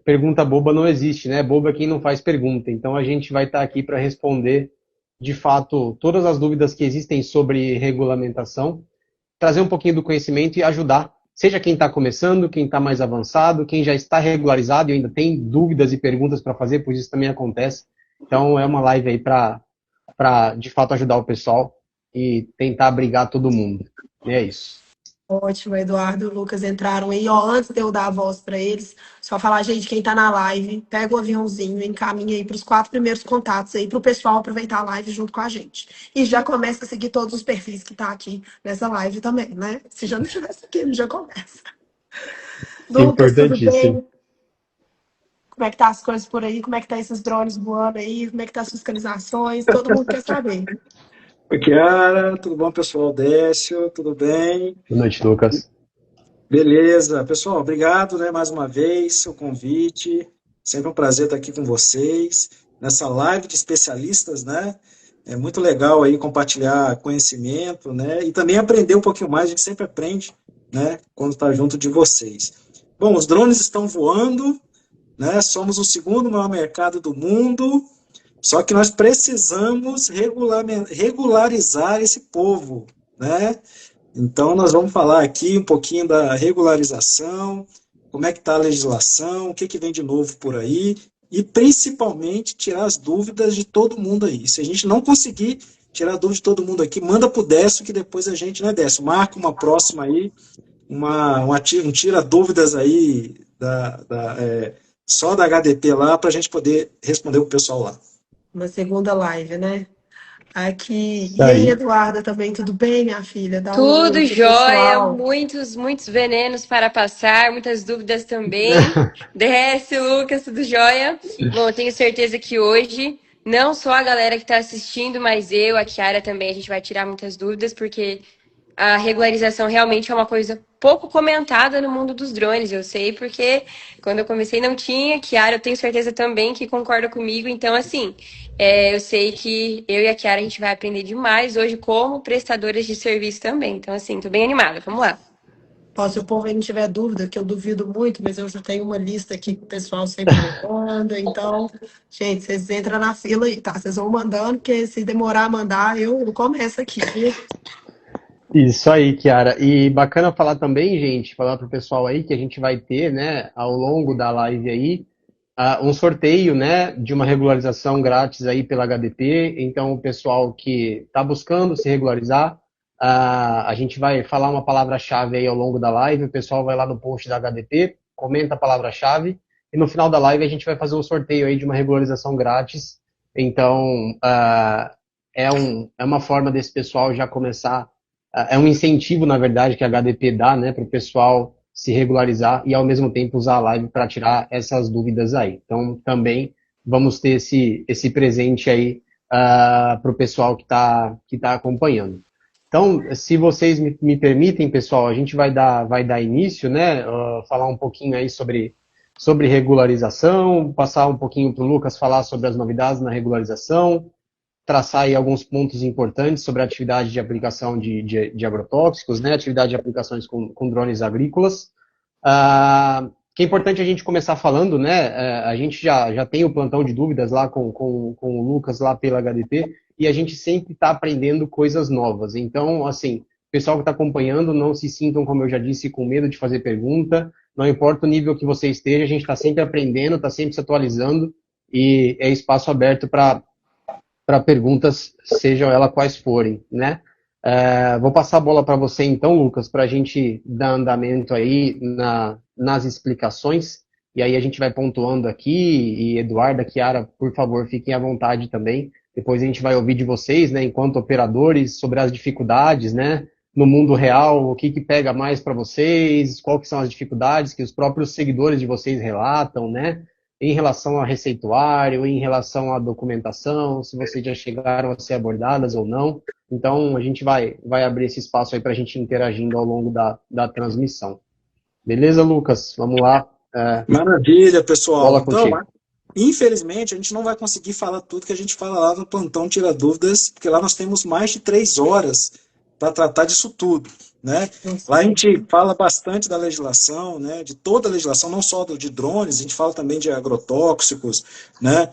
pergunta boba não existe, né? Boba é quem não faz pergunta. Então a gente vai estar aqui para responder, de fato, todas as dúvidas que existem sobre regulamentação, trazer um pouquinho do conhecimento e ajudar, seja quem está começando, quem está mais avançado, quem já está regularizado e ainda tem dúvidas e perguntas para fazer, pois isso também acontece. Então é uma live aí para, de fato, ajudar o pessoal e tentar abrigar todo mundo. E é isso. Ótimo, Eduardo e o Lucas entraram aí. Ó, antes de eu dar a voz para eles, só falar, gente, quem tá na live, pega o aviãozinho, encaminha aí para os 4 primeiros contatos aí, para o pessoal aproveitar a live junto com a gente. E já começa a seguir todos os perfis que tá aqui nessa live também, né? Se já não estivesse aqui, já começa. Lucas, tudo Importantíssimo. bem? Como é que tá as coisas por aí? Como é que tá esses drones voando aí? Como é que tá as fiscalizações? Todo mundo quer saber. Oi, Kiara, tudo bom, pessoal? Décio, tudo bem? Boa noite, Lucas. Beleza. Pessoal, obrigado, né, mais uma vez, o convite. Sempre um prazer estar aqui com vocês, nessa live de especialistas, né? É muito legal aí compartilhar conhecimento, né? E também aprender um pouquinho mais, a gente sempre aprende, né, quando está junto de vocês. Bom, os drones estão voando, né? Somos o segundo maior mercado do mundo, só que nós precisamos regularizar esse povo, né? Então, nós vamos falar aqui um pouquinho da regularização, como é que está a legislação, o que, que vem de novo por aí, e principalmente tirar as dúvidas de todo mundo aí. Se a gente não conseguir tirar a dúvida de todo mundo aqui, manda para o Décio, que depois a gente, né, Décio, marca uma próxima aí, um tira dúvidas aí só da HDP lá, para a gente poder responder o pessoal lá. Uma segunda live, né? Aqui. Isso E aí, aí. Eduarda, também tudo bem, minha filha? Dá um oi Tudo pro jóia, pessoal. muitos venenos para passar, muitas dúvidas também. Desce, Lucas, tudo jóia? Bom, eu tenho certeza que hoje, não só a galera que está assistindo, mas eu, a Kiara também, a gente vai tirar muitas dúvidas, porque a regularização realmente é uma coisa pouco comentada no mundo dos drones. Eu sei porque quando eu comecei não tinha, Kiara, eu tenho certeza também que concorda comigo. Então, assim, eu sei que eu e a Kiara a gente vai aprender demais hoje como prestadoras de serviço também. Então, assim, tô bem animada. Vamos lá. Ó, se o povo aí não tiver dúvida, que eu duvido muito, mas eu já tenho uma lista aqui que o pessoal sempre me manda. Então, gente, vocês entram na fila aí, tá? Vocês vão mandando, porque se demorar a mandar, eu começo aqui, viu? Isso aí, Kiara. E bacana falar também, gente, falar para o pessoal aí que a gente vai ter, né, ao longo da live aí, um sorteio, né, de uma regularização grátis aí pela HDP. Então, o pessoal que está buscando se regularizar, a gente vai falar uma palavra-chave aí ao longo da live. O pessoal vai lá no post da HDP, comenta a palavra-chave, e no final da live a gente vai fazer um sorteio aí de uma regularização grátis. Então, é uma forma desse pessoal já começar. É um incentivo, na verdade, que a HDP dá, né, para o pessoal se regularizar e, ao mesmo tempo, usar a live para tirar essas dúvidas aí. Então, também vamos ter esse presente aí para o pessoal que tá acompanhando. Então, se vocês me permitem, pessoal, a gente vai dar início, né, falar um pouquinho aí sobre regularização, passar um pouquinho para o Lucas falar sobre as novidades na regularização, traçar aí alguns pontos importantes sobre a atividade de aplicação de agrotóxicos, né, atividade de aplicações com drones agrícolas. Que é importante a gente começar falando, né, a gente já tem o plantão de dúvidas lá com o Lucas lá pela HDP, e a gente sempre está aprendendo coisas novas. Então, assim, o pessoal que está acompanhando, não se sintam, como eu já disse, com medo de fazer pergunta, não importa o nível que você esteja, a gente está sempre aprendendo, está sempre se atualizando, e é espaço aberto para perguntas, sejam elas quais forem, né? Vou passar a bola para você então, Lucas, para a gente dar andamento aí nas explicações, e aí a gente vai pontuando aqui, e Eduarda, Kiara, por favor, fiquem à vontade também. Depois a gente vai ouvir de vocês, né, enquanto operadores, sobre as dificuldades, né, no mundo real, o que pega mais para vocês, quais que são as dificuldades que os próprios seguidores de vocês relatam, né? Em relação a receituário, em relação à documentação, se vocês já chegaram a ser abordadas ou não. Então, a gente vai abrir esse espaço aí para a gente ir interagindo ao longo da transmissão. Beleza, Lucas? Vamos lá. Maravilha, pessoal. Bola Então, contigo. infelizmente, a gente não vai conseguir falar tudo que a gente fala lá no Plantão Tira Dúvidas, porque lá nós temos mais de 3 horas para tratar disso tudo, né? Lá a gente fala bastante da legislação, né? De toda a legislação, não só de drones, a gente fala também de agrotóxicos, né?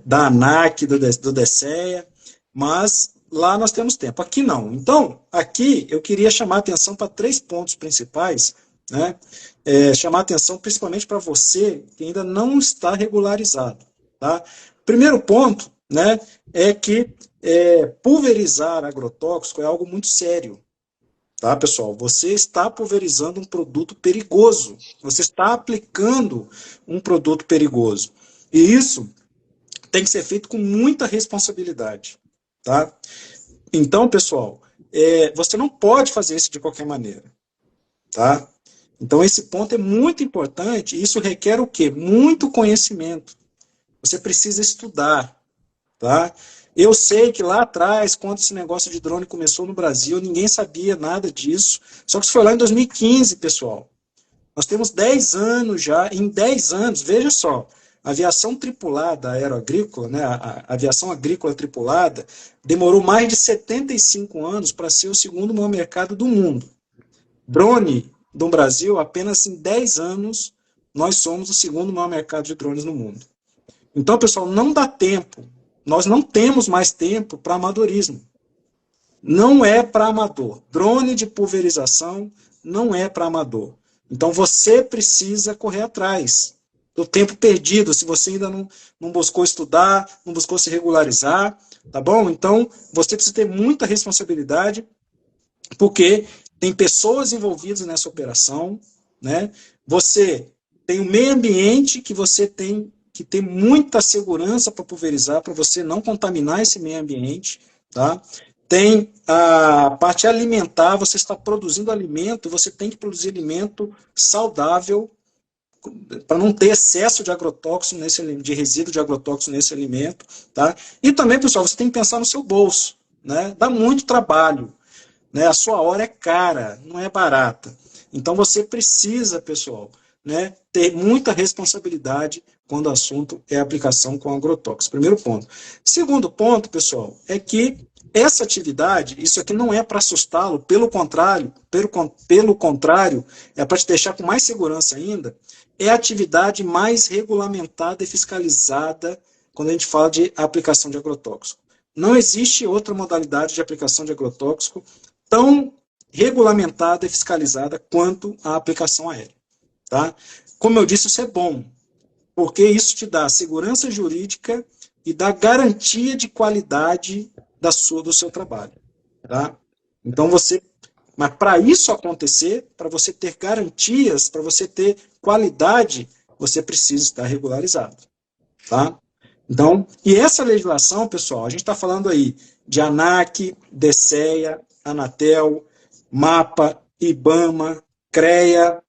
Da ANAC, do DSEA, mas lá nós temos tempo. Aqui não. Então, aqui eu queria chamar a atenção para 3 pontos principais, né? Chamar a atenção principalmente para você que ainda não está regularizado, tá? Primeiro ponto, né, é que pulverizar agrotóxico é algo muito sério, tá, pessoal? Você está pulverizando um produto perigoso, você está aplicando um produto perigoso, e isso tem que ser feito com muita responsabilidade, tá? Então, pessoal, você não pode fazer isso de qualquer maneira, tá? Então, esse ponto é muito importante, e isso requer o quê? Muito conhecimento. Você precisa estudar, tá? Eu sei que lá atrás, quando esse negócio de drone começou no Brasil, ninguém sabia nada disso. Só que isso foi lá em 2015, pessoal. Nós temos 10 anos já, em 10 anos, veja só, a aviação tripulada aeroagrícola, né, a aviação agrícola tripulada, demorou mais de 75 anos para ser o segundo maior mercado do mundo. Drone do Brasil, apenas em 10 anos, nós somos o segundo maior mercado de drones no mundo. Então, pessoal, não dá tempo. Nós não temos mais tempo para amadorismo. Não é para amador. Drone de pulverização não é para amador. Então, você precisa correr atrás do tempo perdido, se você ainda não buscou estudar, não buscou se regularizar, tá bom? Então, você precisa ter muita responsabilidade, porque tem pessoas envolvidas nessa operação, né? Você tem o meio ambiente que você tem que ter muita segurança para pulverizar, para você não contaminar esse meio ambiente, tá? Tem a parte alimentar, você está produzindo alimento, você tem que produzir alimento saudável, para não ter excesso de agrotóxico, de resíduo de agrotóxico nesse alimento, tá? E também, pessoal, você tem que pensar no seu bolso, né? Dá muito trabalho, né? A sua hora é cara, não é barata. Então você precisa, pessoal, né, ter muita responsabilidade quando o assunto é aplicação com agrotóxicos. Primeiro ponto. Segundo ponto, pessoal, é que essa atividade, isso aqui não é para assustá-lo, pelo contrário, é para te deixar com mais segurança ainda, é a atividade mais regulamentada e fiscalizada quando a gente fala de aplicação de agrotóxico. Não existe outra modalidade de aplicação de agrotóxico tão regulamentada e fiscalizada quanto a aplicação aérea. Tá? Como eu disse, isso é bom, porque isso te dá segurança jurídica e dá garantia de qualidade do seu trabalho. Tá? Então mas para isso acontecer, para você ter garantias, para você ter qualidade, você precisa estar regularizado. Tá? Então, e essa legislação, pessoal, a gente está falando aí de ANAC, DSEA, Anatel, MAPA, IBAMA, CREA,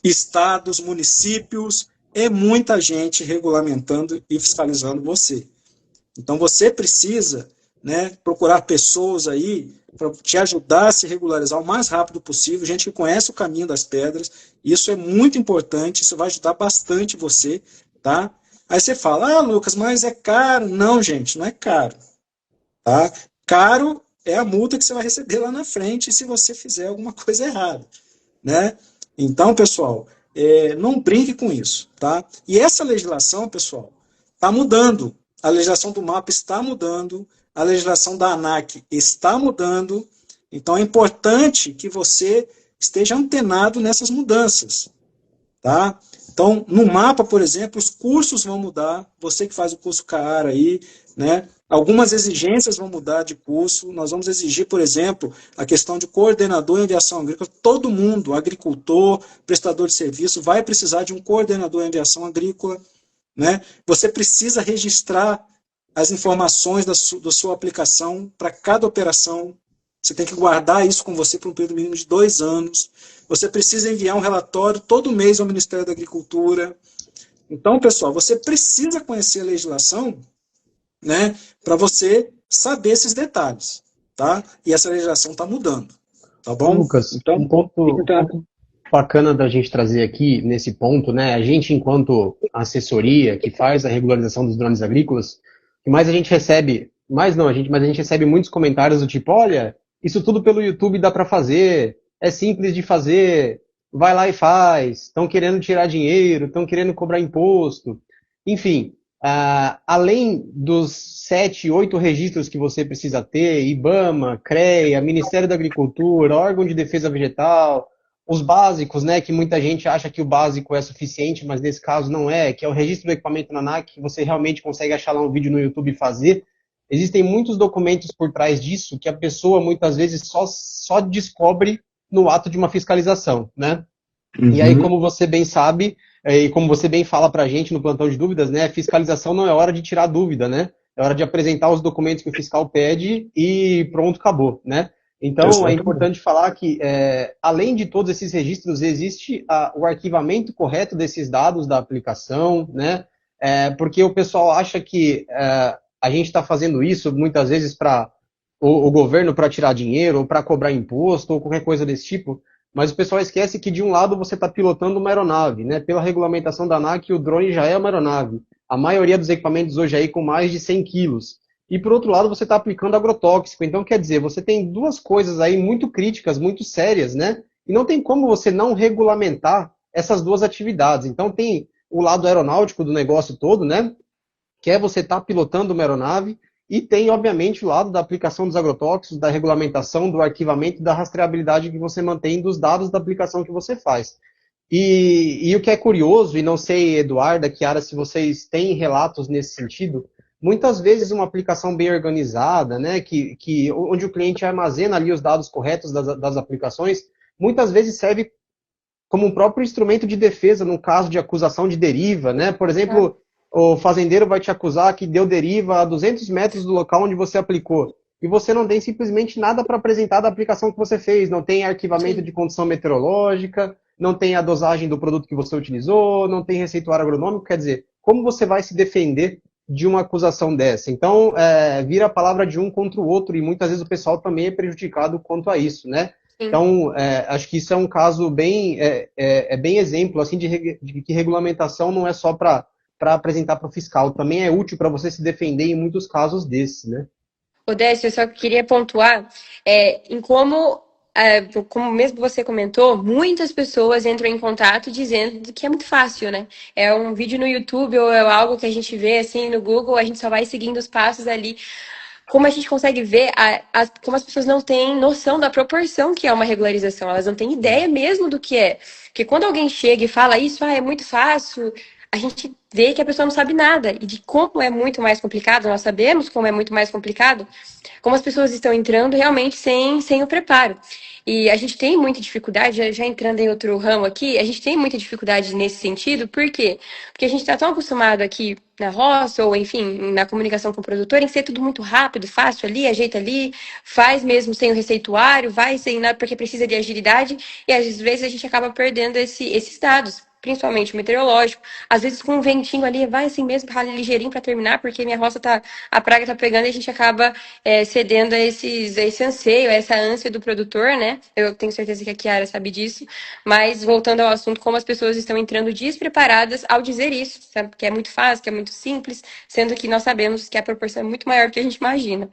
estados, municípios, é muita gente regulamentando e fiscalizando você. Então você precisa, né, procurar pessoas aí para te ajudar a se regularizar o mais rápido possível, gente que conhece o caminho das pedras, isso é muito importante, isso vai ajudar bastante você, tá? Aí você fala, Lucas, mas é caro. Não, gente, não é caro, tá? Caro é a multa que você vai receber lá na frente se você fizer alguma coisa errada, né? Então, pessoal, não brinque com isso, tá? E essa legislação, pessoal, está mudando. A legislação do MAPA está mudando, a legislação da ANAC está mudando, então é importante que você esteja antenado nessas mudanças, tá? Então, no MAPA, por exemplo, os cursos vão mudar, você que faz o curso CAAR aí, né? Algumas exigências vão mudar de curso, nós vamos exigir, por exemplo, a questão de coordenador em aviação agrícola, todo mundo, agricultor, prestador de serviço, vai precisar de um coordenador em aviação agrícola, né? Você precisa registrar as informações da sua aplicação para cada operação, você tem que guardar isso com você por um período mínimo de 2 anos, você precisa enviar um relatório todo mês ao Ministério da Agricultura. Então, pessoal, você precisa conhecer a legislação, né, para você saber esses detalhes, tá? E essa legislação está mudando, tá bom? Lucas, então, um ponto bacana da gente trazer aqui nesse ponto, né? A gente, enquanto assessoria que faz a regularização dos drones agrícolas, o que mais a gente recebe Mas não, mas a gente recebe muitos comentários do tipo, olha, isso tudo pelo YouTube dá para fazer, é simples de fazer, vai lá e faz, estão querendo tirar dinheiro, estão querendo cobrar imposto. Enfim, além dos 7, 8 registros que você precisa ter, IBAMA, CREA, Ministério da Agricultura, órgão de defesa vegetal, os básicos, né, que muita gente acha que o básico é suficiente, mas nesse caso não é, que é o registro do equipamento na ANAC, que você realmente consegue achar lá um vídeo no YouTube e fazer. Existem muitos documentos por trás disso que a pessoa muitas vezes só descobre no ato de uma fiscalização, né? E aí, como você bem sabe, e como você bem fala para a gente no plantão de dúvidas, né? Fiscalização não é hora de tirar dúvida, né? É hora de apresentar os documentos que o fiscal pede e pronto, acabou, né? Então, é importante falar que, além de todos esses registros, existe o arquivamento correto desses dados da aplicação, né? Porque o pessoal acha que a gente está fazendo isso muitas vezes para o governo para tirar dinheiro, ou para cobrar imposto, ou qualquer coisa desse tipo, mas o pessoal esquece que de um lado você está pilotando uma aeronave, né? Pela regulamentação da ANAC, o drone já é uma aeronave. A maioria dos equipamentos hoje aí com mais de 100 quilos. E por outro lado, você está aplicando agrotóxico. Então, quer dizer, você tem duas coisas aí muito críticas, muito sérias, né? E não tem como você não regulamentar essas duas atividades. Então, tem o lado aeronáutico do negócio todo, né? Que é você estar pilotando uma aeronave, e tem, obviamente, o lado da aplicação dos agrotóxicos, da regulamentação, do arquivamento e da rastreabilidade que você mantém dos dados da aplicação que você faz. E o que é curioso, e não sei, Eduarda, Chiara, se vocês têm relatos nesse sentido, muitas vezes uma aplicação bem organizada, né, onde o cliente armazena ali os dados corretos das aplicações, muitas vezes serve como um próprio instrumento de defesa no caso de acusação de deriva, né? Por exemplo, o fazendeiro vai te acusar que deu deriva a 200 metros do local onde você aplicou. E você não tem simplesmente nada para apresentar da aplicação que você fez. Não tem arquivamento de condição meteorológica, não tem a dosagem do produto que você utilizou, não tem receituário agronômico. Quer dizer, como você vai se defender de uma acusação dessa? Então, vira a palavra de um contra o outro, e muitas vezes o pessoal também é prejudicado quanto a isso, né? Então, acho que isso é um caso bem exemplo assim, de que regulamentação não é só para apresentar para o fiscal, também é útil para você se defender em muitos casos desses, né? Odécio, eu só queria pontuar em como mesmo você comentou, muitas pessoas entram em contato dizendo que é muito fácil, né? É um vídeo no YouTube ou é algo que a gente vê assim no Google, a gente só vai seguindo os passos ali. Como a gente consegue ver como as pessoas não têm noção da proporção que é uma regularização, elas não têm ideia mesmo do que é. Porque quando alguém chega e fala isso, é muito fácil, a gente vê que a pessoa não sabe nada e de como é muito mais complicado, nós sabemos como é muito mais complicado, como as pessoas estão entrando realmente sem o preparo. E a gente tem muita dificuldade, já entrando em outro ramo aqui, a gente tem muita dificuldade nesse sentido, por quê? Porque a gente está tão acostumado aqui na roça, ou enfim, na comunicação com o produtor, em ser tudo muito rápido, fácil ali, ajeita ali, faz mesmo sem o receituário, vai sem nada, porque precisa de agilidade, e às vezes a gente acaba perdendo esses dados, principalmente o meteorológico. Às vezes com um ventinho ali, vai assim mesmo, rala ligeirinho para terminar, porque minha roça a praga tá pegando e a gente acaba cedendo a esse anseio, a essa ânsia do produtor, né? Eu tenho certeza que a Chiara sabe disso, mas voltando ao assunto, como as pessoas estão entrando despreparadas ao dizer isso, sabe? Que é muito fácil, que é muito simples, sendo que nós sabemos que a proporção é muito maior do que a gente imagina.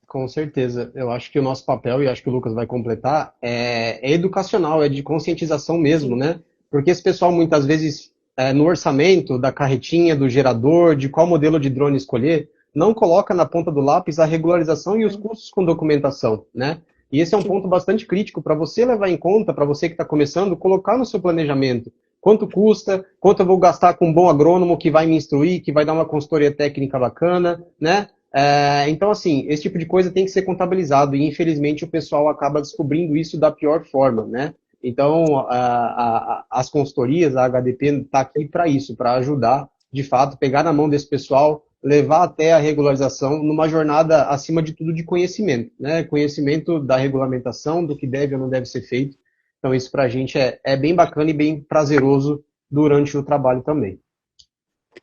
Com certeza. Eu acho que o nosso papel, e acho que o Lucas vai completar, é educacional, é de conscientização mesmo, né? Porque esse pessoal muitas vezes, no orçamento da carretinha, do gerador, de qual modelo de drone escolher, não coloca na ponta do lápis a regularização e os custos com documentação, né? E esse é um ponto bastante crítico para você levar em conta, para você que está começando, colocar no seu planejamento. Quanto custa, quanto eu vou gastar com um bom agrônomo que vai me instruir, que vai dar uma consultoria técnica bacana, né? Então, assim, esse tipo de coisa tem que ser contabilizado, e infelizmente o pessoal acaba descobrindo isso da pior forma, né? Então, as consultorias, a HDP está aqui para isso, para ajudar, de fato, pegar na mão desse pessoal, levar até a regularização numa jornada, acima de tudo, de conhecimento, né? Conhecimento da regulamentação, do que deve ou não deve ser feito. Então, isso para a gente é bem bacana e bem prazeroso durante o trabalho também.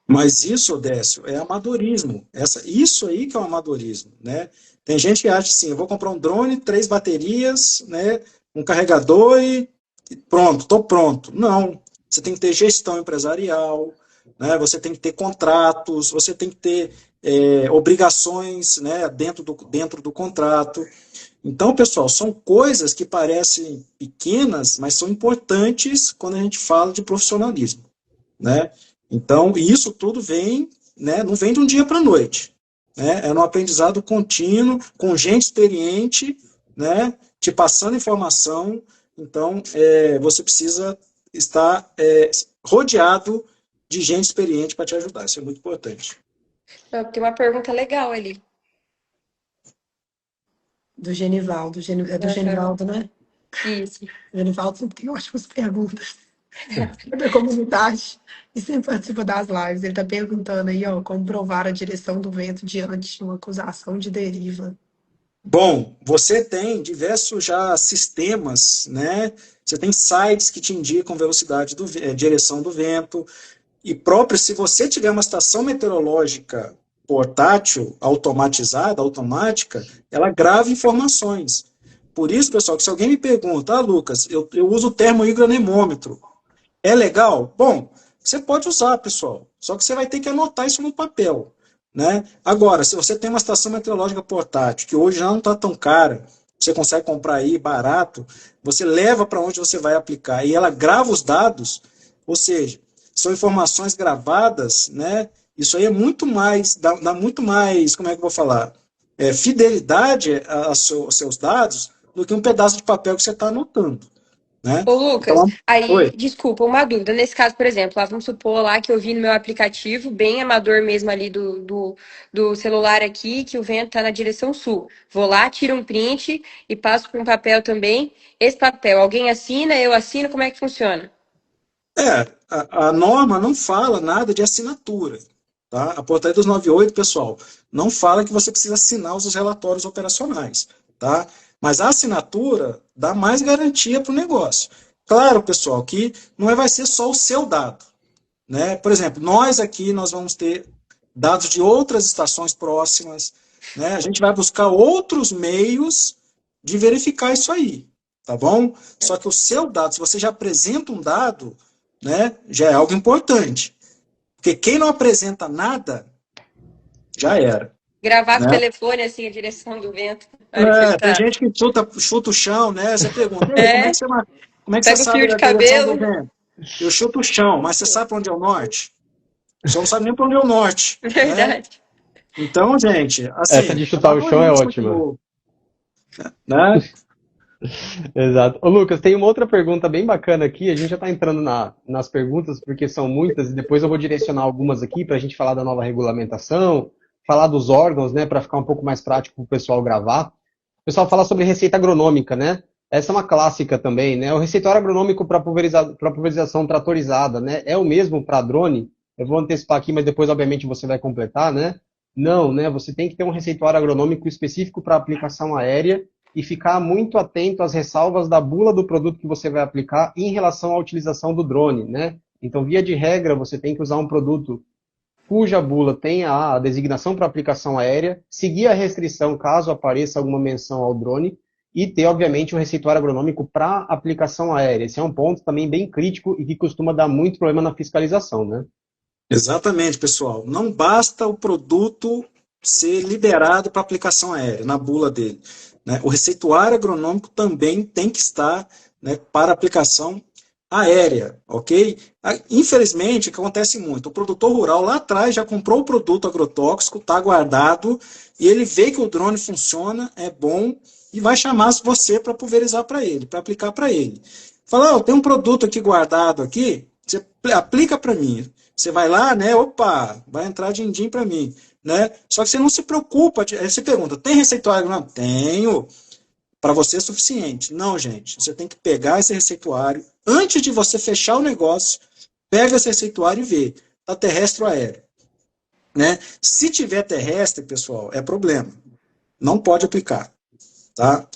Mas isso, Odécio, é amadorismo. Isso aí que é o amadorismo, né? Tem gente que acha assim, eu vou comprar um drone, 3 baterias, né, um carregador e pronto, estou pronto. Não, você tem que ter gestão empresarial, né, você tem que ter contratos, você tem que ter obrigações, né, dentro do contrato. Então, pessoal, são coisas que parecem pequenas, mas são importantes quando a gente fala de profissionalismo, né? Então, isso tudo vem, né, não vem de um dia para a noite, né? É um aprendizado contínuo, com gente experiente, né, te passando informação. Então, você precisa estar rodeado de gente experiente para te ajudar. Isso é muito importante. Tem uma pergunta legal ali. Do Genivaldo. É do Genivaldo, né? Isso. O Genivaldo sempre tem ótimas perguntas. É da comunidade e sempre participa das lives. Ele está perguntando aí, ó, como provar a direção do vento diante de uma acusação de deriva. Bom, você tem diversos já sistemas, né? Você tem sites que te indicam velocidade direção do vento, e próprio, se você tiver uma estação meteorológica portátil, automatizada, automática, ela grava informações. Por isso, pessoal, que se alguém me pergunta, Lucas, eu uso o termohigronemômetro, é legal? Bom, você pode usar, pessoal, só que você vai ter que anotar isso no papel, né? Agora, se você tem uma estação meteorológica portátil, que hoje já não está tão cara, você consegue comprar aí barato, você leva para onde você vai aplicar e ela grava os dados, ou seja, são informações gravadas, né? Isso aí é muito mais, dá muito mais, como é que eu vou falar? Fidelidade aos seus dados do que um pedaço de papel que você está anotando, né? Ô, Lucas, Então, aí, oi. desculpa, uma dúvida. Nesse caso, por exemplo, lá, vamos supor lá que eu vi no meu aplicativo, bem amador mesmo ali do celular aqui, que o vento tá na direção sul. Vou lá, tiro um print e passo para um papel também. Esse papel, alguém assina, eu assino, como é que funciona? A norma não fala nada de assinatura. Tá? A portaria 298, pessoal, não fala que você precisa assinar os relatórios operacionais. Tá? Mas a assinatura dá mais garantia para o negócio. Claro, pessoal, que não vai ser só o seu dado. Né? Por exemplo, nós vamos ter dados de outras estações próximas. Né? A gente vai buscar outros meios de verificar isso aí. Tá bom? Só que o seu dado, se você já apresenta um dado, né, já é algo importante. Porque quem não apresenta nada, já era. Gravar com o Né? telefone, assim, a direção do vento. Na hora que ele Tem tá. gente que chuta o chão, né? Você pergunta, É, como é que você pega o fio sabe de a direção do cabelo. vento? Eu chuto o chão, mas você sabe para onde é o norte? Você não sabe nem para onde é o norte. Né? Verdade. Então, gente, Essa assim, de chutar o chão é amadorismo de ótima. novo. Né? Exato. Ô, Lucas, tem uma outra pergunta bem bacana aqui. A gente já está entrando nas perguntas, porque são muitas, e depois eu vou direcionar algumas aqui para a gente falar da nova regulamentação, falar dos órgãos, né, para ficar um pouco mais prático para o pessoal gravar. O pessoal fala sobre receita agronômica, né? Essa é uma clássica também, né? O receituário agronômico para pulverização tratorizada, né? É o mesmo para drone? Eu vou antecipar aqui, mas depois, obviamente, você vai completar, né? Não, né? Você tem que ter um receituário agronômico específico para aplicação aérea e ficar muito atento às ressalvas da bula do produto que você vai aplicar em relação à utilização do drone, né? Então, via de regra, você tem que usar um produto cuja bula tenha a designação para aplicação aérea, seguir a restrição caso apareça alguma menção ao drone e ter, obviamente, um receituário agronômico para aplicação aérea. Esse é um ponto também bem crítico e que costuma dar muito problema na fiscalização, né? Exatamente, pessoal. Não basta o produto ser liberado para aplicação aérea, na bula dele. Né? O receituário agronômico também tem que estar, né, para aplicação aérea, ok? Infelizmente, o que acontece muito, o produtor rural lá atrás já comprou o produto agrotóxico, está guardado, e ele vê que o drone funciona, é bom, e vai chamar você para pulverizar para ele, para aplicar para ele. Fala, tem um produto aqui guardado aqui, você aplica para mim. Você vai lá, né? Opa, vai entrar din-din para mim, né? Só que você não se preocupa. Aí você pergunta, tem receituário? Não, tenho. Para você é suficiente. Não, gente. Você tem que pegar esse receituário. Antes de você fechar o negócio, pega esse receituário e vê. Está terrestre ou aéreo? Né? Se tiver terrestre, pessoal, é problema. Não pode aplicar. Tá?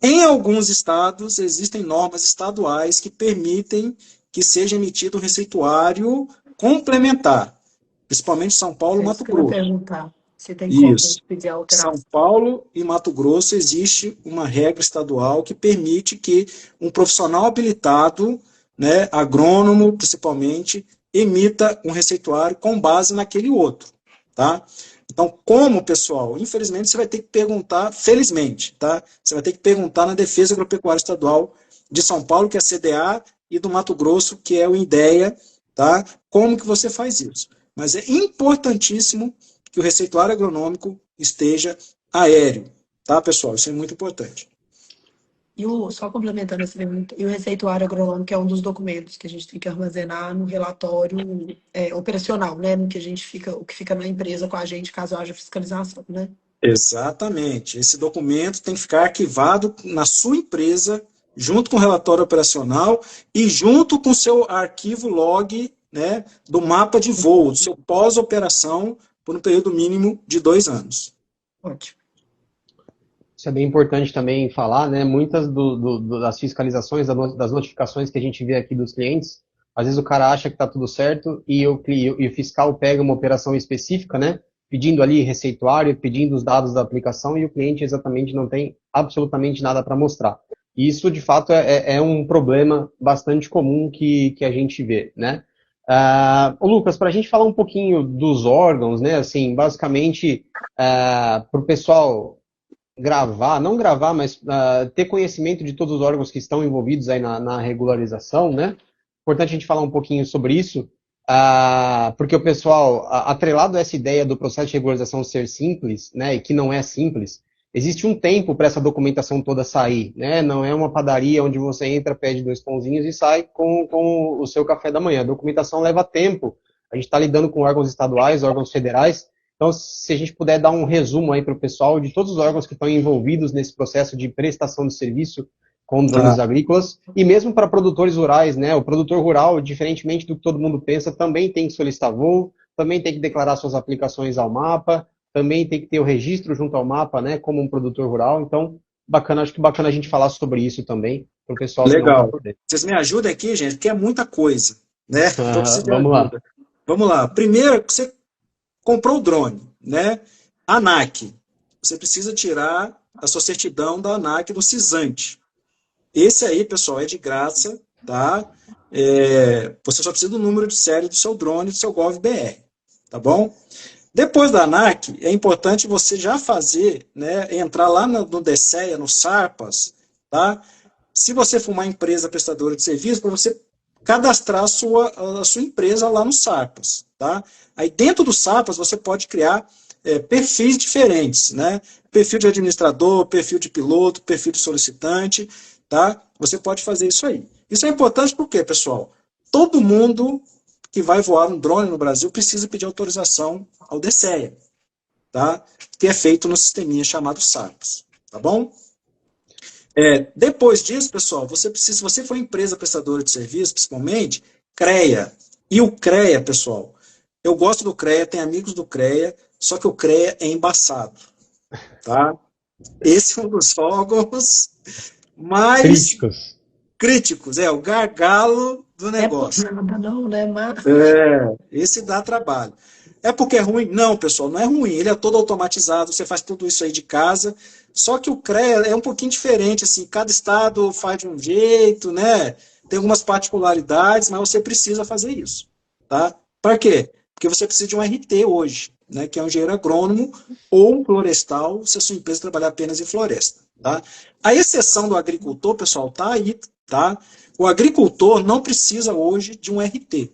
Em alguns estados, existem normas estaduais que permitem que seja emitido um receituário complementar, principalmente São Paulo e É isso Mato que eu ia Grosso. perguntar. Você tem como Isso. pedir a São alteração? Paulo e Mato Grosso existe uma regra estadual que permite que um profissional habilitado, né, agrônomo principalmente, emita um receituário com base naquele outro. Tá? Então, como, pessoal? Infelizmente, você vai ter que perguntar, felizmente, tá? Você vai ter que perguntar na Defesa Agropecuária Estadual de São Paulo, que é a CDA, e do Mato Grosso, que é o INDEA, tá? Como que você faz isso? Mas é importantíssimo que o receituário agronômico esteja aéreo, tá, pessoal? Isso é muito importante. Só complementando essa pergunta, e o receituário agronômico é um dos documentos que a gente tem que armazenar no relatório operacional, né? No que o que fica na empresa com a gente, caso haja fiscalização, né? Exatamente. Esse documento tem que ficar arquivado na sua empresa, junto com o relatório operacional e junto com o seu arquivo log, né, do mapa de voo, do seu pós-operação, por um período mínimo de 2 anos. Ótimo. Isso é bem importante também falar, né? Muitas das fiscalizações, das notificações que a gente vê aqui dos clientes, às vezes o cara acha que está tudo certo e o fiscal pega uma operação específica, né? Pedindo ali receituário, pedindo os dados da aplicação e o cliente exatamente não tem absolutamente nada para mostrar. E isso, de fato, é um problema bastante comum que a gente vê, né? Lucas, para a gente falar um pouquinho dos órgãos, né? Assim, basicamente, para o pessoal não gravar, mas ter conhecimento de todos os órgãos que estão envolvidos aí na regularização, né? Importante a gente falar um pouquinho sobre isso, porque o pessoal, atrelado a essa ideia do processo de regularização ser simples, né, e que não é simples, existe um tempo para essa documentação toda sair, né? Não é uma padaria onde você entra, pede 2 pãozinhos e sai com o seu café da manhã. A documentação leva tempo. A gente está lidando com órgãos estaduais, órgãos federais. Então, se a gente puder dar um resumo aí para o pessoal de todos os órgãos que estão envolvidos nesse processo de prestação de serviço com drones agrícolas, e mesmo para produtores rurais, né? O produtor rural, diferentemente do que todo mundo pensa, também tem que solicitar voo, também tem que declarar suas aplicações ao mapa, também tem que ter o registro junto ao mapa, né? Como um produtor rural. Então, acho que bacana a gente falar sobre isso também, para o pessoal que não está Legal. por dentro. Vocês me ajudem aqui, gente, porque é muita coisa, né? Então, preciso de Vamos ajuda. lá. Vamos lá. Primeiro, você comprou o drone, né? ANAC. Você precisa tirar a sua certidão da ANAC do CISANTE. Esse aí, pessoal, é de graça, tá? Você só precisa do número de série do seu drone, do seu GovBR, tá bom? Depois da ANAC, é importante você já fazer, né, entrar lá no DSEA, no SARPAS, tá? Se você for uma empresa prestadora de serviço, para você cadastrar a sua empresa lá no SARPAS, tá? Aí dentro do SARPAS você pode criar perfis diferentes, né? Perfil de administrador, perfil de piloto, perfil de solicitante, tá? Você pode fazer isso aí. Isso é importante porque, pessoal, todo mundo que vai voar um drone no Brasil precisa pedir autorização ao DSEA, tá? Que é feito no sisteminha chamado SARPAS, tá bom? Depois disso, pessoal, se você for empresa prestadora de serviço, principalmente, CREA. E o CREA, pessoal, eu gosto do CREA, tenho amigos do CREA, só que o CREA é embaçado, tá? Esse é um dos órgãos mais críticos, é o gargalo do negócio. É nada não, né, mas... Esse dá trabalho. É porque é ruim? Não, pessoal, não é ruim. Ele é todo automatizado, você faz tudo isso aí de casa. Só que o CREA é um pouquinho diferente, assim, cada estado faz de um jeito, né? Tem algumas particularidades, mas você precisa fazer isso, tá? Para quê? Porque você precisa de um RT hoje, né? Que é um engenheiro agrônomo ou um florestal, se a sua empresa trabalhar apenas em floresta, tá? A exceção do agricultor, pessoal, tá aí, tá? O agricultor não precisa hoje de um RT,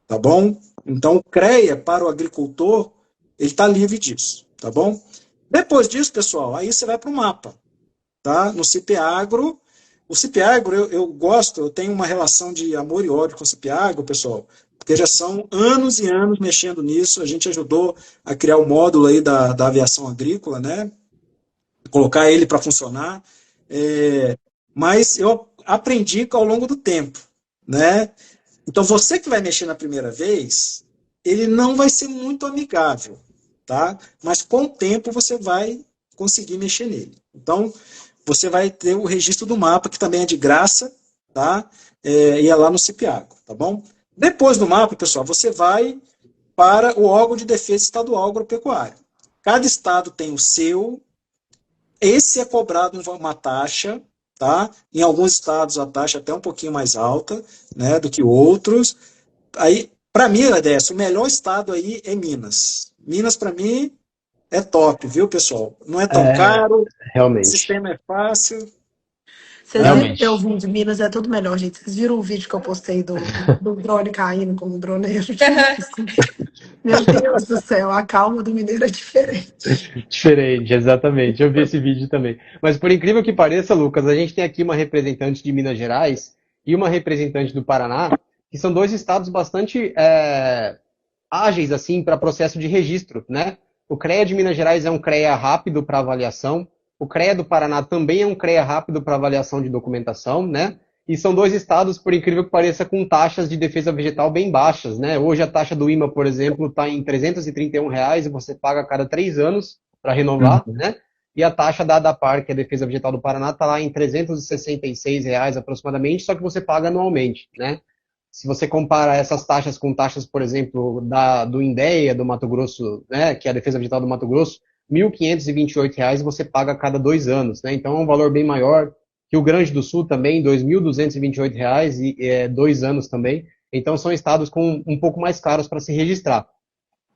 tá bom? Então, o CREA para o agricultor, ele está livre disso, tá bom? Depois disso, pessoal, aí você vai para o mapa, tá? No CIPAgro. O CIPAgro, eu gosto, eu tenho uma relação de amor e ódio com o CIPAgro, pessoal, porque já são anos e anos mexendo nisso. A gente ajudou a criar o módulo aí da aviação agrícola, né? Colocar ele para funcionar. Mas eu aprendi ao longo do tempo, né? Então, você que vai mexer na primeira vez, ele não vai ser muito amigável, tá? Mas com o tempo você vai conseguir mexer nele. Então, você vai ter o registro do mapa, que também é de graça, tá? E é lá no CIPAgro, tá bom? Depois do mapa, pessoal, você vai para o órgão de defesa estadual agropecuária. Cada estado tem o seu, esse é cobrado uma taxa, tá? Em alguns estados a taxa é até um pouquinho mais alta, né, do que outros. Aí, para mim, Edécio, o melhor estado aí é Minas. Minas, para mim, é top, viu, pessoal? Não é tão caro, o Realmente. sistema é fácil. Vocês viram Realmente. meu vídeo de Minas, é tudo melhor, gente. Vocês viram o vídeo que eu postei do drone caindo com o droneiro? Meu Deus do céu, a calma do mineiro é diferente. Diferente, exatamente. Eu vi esse vídeo também. Mas por incrível que pareça, Lucas, a gente tem aqui uma representante de Minas Gerais e uma representante do Paraná, que são dois estados bastante ágeis assim para processo de registro, né? O CREA de Minas Gerais é um CREA rápido para avaliação. O CREA do Paraná também é um CREA rápido para avaliação de documentação, né? E são dois estados, por incrível que pareça, com taxas de defesa vegetal bem baixas, né? Hoje a taxa do IMA, por exemplo, está em R$ 331 e você paga a cada 3 anos para renovar, né? E a taxa da ADAPAR, que é a Defesa Vegetal do Paraná, está lá em R$ 366 aproximadamente, só que você paga anualmente, né? Se você compara essas taxas com taxas, por exemplo, do INDEA, do Mato Grosso, né, que é a Defesa Vegetal do Mato Grosso, R$ 1.528 você paga a cada 2 anos, né? Então é um valor bem maior. Rio Grande do Sul também, R$ 2.228 e 2 anos também. Então são estados com um pouco mais caros para se registrar.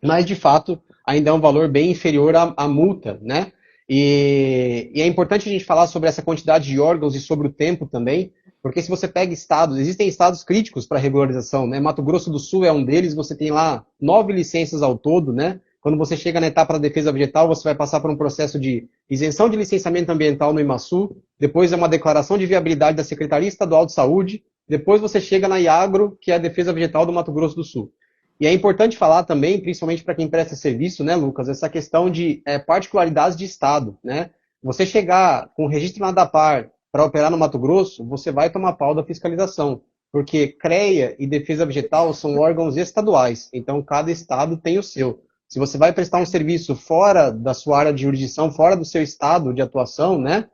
Mas, de fato, ainda é um valor bem inferior à multa, né? E é importante a gente falar sobre essa quantidade de órgãos e sobre o tempo também, porque se você pega estados, existem estados críticos para regularização, né? Mato Grosso do Sul é um deles, você tem lá 9 licenças ao todo, né? Quando você chega na etapa da defesa vegetal, você vai passar por um processo de isenção de licenciamento ambiental no IMASU, depois é uma declaração de viabilidade da Secretaria Estadual de Saúde, depois você chega na IAGRO, que é a defesa vegetal do Mato Grosso do Sul. E é importante falar também, principalmente para quem presta serviço, né, Lucas, essa questão de particularidades de Estado, né? Você chegar com registro na ADAPAR para operar no Mato Grosso, você vai tomar pau da fiscalização, porque CREA e Defesa Vegetal são órgãos estaduais, então cada estado tem o seu. Se você vai prestar um serviço fora da sua área de jurisdição, fora do seu estado de atuação, né,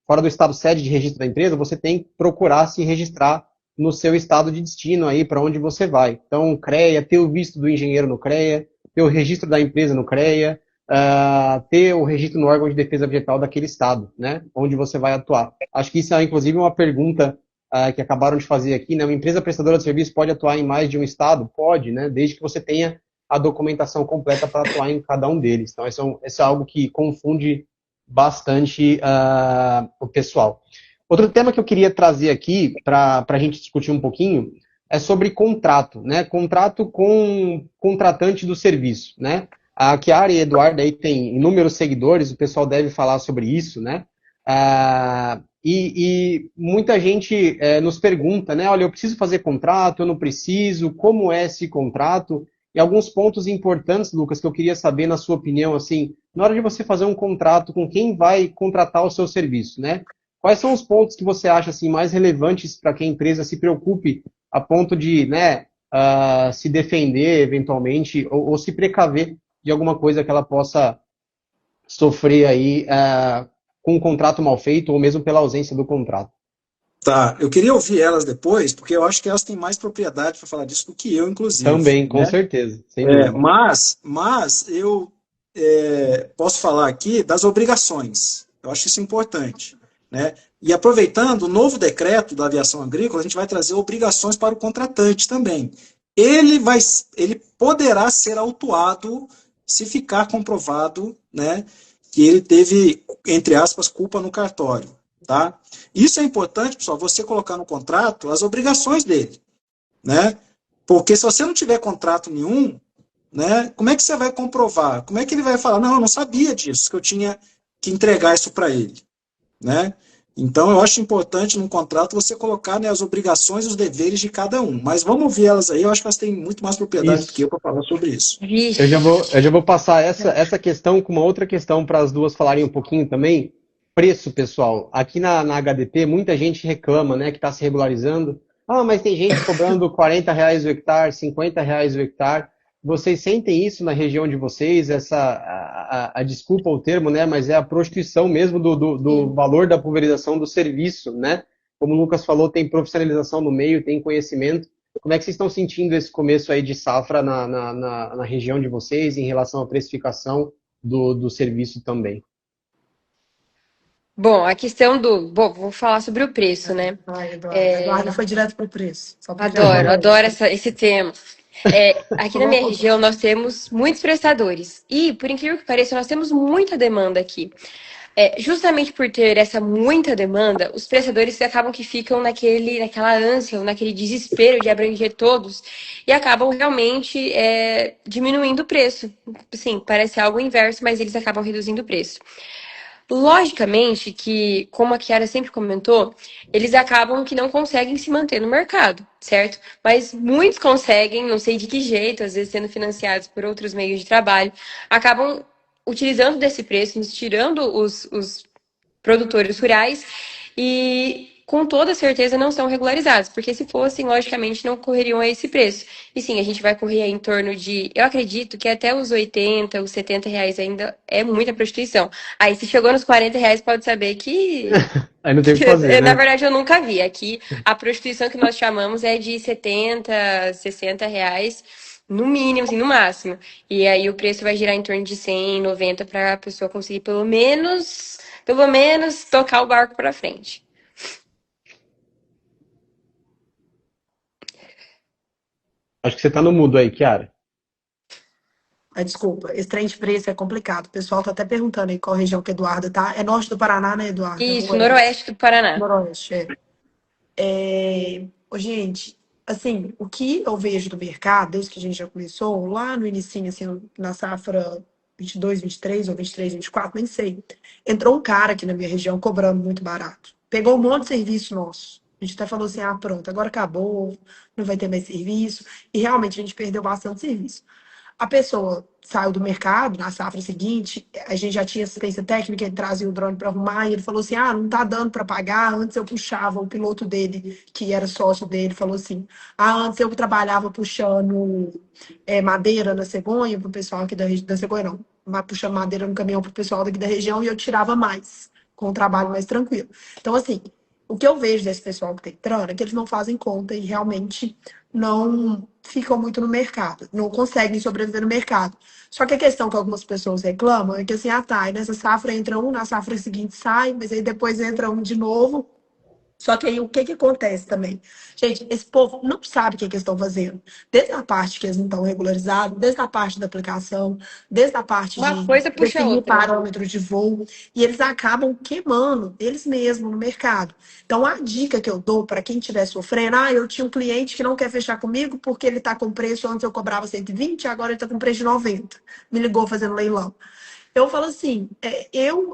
fora do estado sede de registro da empresa, você tem que procurar se registrar no seu estado de destino aí, para onde você vai. Então, CREA, ter o visto do engenheiro no CREA, ter o registro da empresa no CREA, ter o registro no órgão de defesa vegetal daquele estado, né, onde você vai atuar. Acho que isso é, inclusive, uma pergunta que acabaram de fazer aqui, né, uma empresa prestadora de serviço pode atuar em mais de um estado? Pode, né, desde que você tenha a documentação completa para atuar em cada um deles. Então, isso é algo que confunde bastante o pessoal. Outro tema que eu queria trazer aqui para a gente discutir um pouquinho é sobre contrato, né? Contrato com contratante do serviço, né? A Chiara e a Eduardo aí tem inúmeros seguidores, o pessoal deve falar sobre isso, né? E muita gente nos pergunta, né? Olha, eu preciso fazer contrato, eu não preciso, como é esse contrato? E alguns pontos importantes, Lucas, que eu queria saber na sua opinião, assim, na hora de você fazer um contrato com quem vai contratar o seu serviço, né? Quais são os pontos que você acha assim, mais relevantes para que a empresa se preocupe a ponto de, né, se defender eventualmente ou se precaver de alguma coisa que ela possa sofrer aí com um contrato mal feito ou mesmo pela ausência do contrato? Tá, eu queria ouvir elas depois, porque eu acho que elas têm mais propriedade para falar disso do que eu, inclusive. Também, com né? certeza. Sem dúvida. Mas eu posso falar aqui das obrigações. Eu acho isso importante. Né? E aproveitando o novo decreto da aviação agrícola, a gente vai trazer obrigações para o contratante também. Ele poderá ser autuado se ficar comprovado, né, que ele teve, entre aspas, culpa no cartório. Tá? Isso é importante, pessoal, você colocar no contrato as obrigações dele. Né? Porque se você não tiver contrato nenhum, né, como é que você vai comprovar? Como é que ele vai falar, não, eu não sabia disso, que eu tinha que entregar isso para ele? Né? Então, eu acho importante num contrato você colocar, né, as obrigações e os deveres de cada um. Mas vamos ouvir elas aí, eu acho que elas têm muito mais propriedade do que eu para falar sobre isso. Eu já vou passar essa questão com uma outra questão para as duas falarem um pouquinho também. Preço, pessoal. Aqui na HDP, muita gente reclama, né, que está se regularizando. Ah, mas tem gente cobrando R$ 40 o hectare, R$ 50 o hectare. Vocês sentem isso na região de vocês? Desculpa o termo, né? Mas é a prostituição mesmo do valor da pulverização do serviço, né? Como o Lucas falou, tem profissionalização no meio, tem conhecimento. Como é que vocês estão sentindo esse começo aí de safra na região de vocês em relação à precificação do serviço também? Bom, a questão vou falar sobre o preço, né? Ai, Eduardo foi direto para o preço. Adoro esse tema. Aqui na minha região nós temos muitos prestadores e, por incrível que pareça, nós temos muita demanda aqui. Justamente por ter essa muita demanda, os prestadores acabam que ficam naquela ânsia, naquele desespero de abranger todos e acabam realmente diminuindo o preço. Sim, parece algo inverso, mas eles acabam reduzindo o preço. Logicamente que, como a Kiara sempre comentou, eles acabam que não conseguem se manter no mercado, certo? Mas muitos conseguem, não sei de que jeito, às vezes sendo financiados por outros meios de trabalho, acabam utilizando desse preço, nos tirando os produtores rurais e com toda certeza não são regularizados, porque se fossem, logicamente, não correriam a esse preço. E sim, a gente vai correr aí em torno de, eu acredito que até os 80, os 70 reais ainda é muita prostituição. Aí se chegou nos 40 reais, pode saber que Aí não tem o que fazer, na né? verdade, eu nunca vi. Aqui, a prostituição que nós chamamos é de 70, 60 reais, no mínimo, assim, no máximo. E aí o preço vai girar em torno de 100, 90 para a pessoa conseguir pelo menos tocar o barco para frente. Acho que você tá no mudo aí, Kiara. Desculpa, esse trem de preço é complicado. O pessoal tá até perguntando aí qual região que o Eduardo tá. É norte do Paraná, né, Eduardo? É Isso, oeste. noroeste do Paraná. Noroeste, é. Ô, gente, assim, o que eu vejo do mercado, desde que a gente já começou, lá no inicinho, assim, na safra 22, 23 ou 23, 24, nem sei. Entrou um cara aqui na minha região cobrando muito barato. Pegou um monte de serviço nosso. A gente até falou assim, ah, pronto, agora acabou, não vai ter mais serviço. E realmente a gente perdeu bastante serviço. A pessoa saiu do mercado na safra seguinte, a gente já tinha assistência técnica, ele trazia o drone para arrumar, e ele falou assim: ah, não tá dando para pagar. Antes eu puxava, o piloto dele, que era sócio dele, falou assim: ah, antes eu trabalhava puxando madeira na cegonha, pro pessoal aqui da cegonha, não, mas puxando madeira no caminhão pro pessoal daqui da região, e eu tirava mais, com um trabalho mais tranquilo. Então, assim, o que eu vejo desse pessoal que tá entrando é que eles não fazem conta e realmente não ficam muito no mercado, não conseguem sobreviver no mercado. Só que a questão que algumas pessoas reclamam é que assim, ah tá, e nessa safra entra um, na safra seguinte sai, mas aí depois entra um de novo. Só que aí o que que acontece também? Gente, esse povo não sabe o que que eles estão fazendo. Desde a parte que eles não estão regularizados, desde a parte da aplicação, desde a parte Uma de coisa puxa a definir outra. parâmetros de voo, e eles acabam queimando eles mesmos no mercado. Então, a dica que eu dou para quem estiver sofrendo, ah, eu tinha um cliente que não quer fechar comigo porque ele está com preço, antes eu cobrava 120, agora ele está com preço de 90. Me ligou fazendo leilão. Eu falo assim,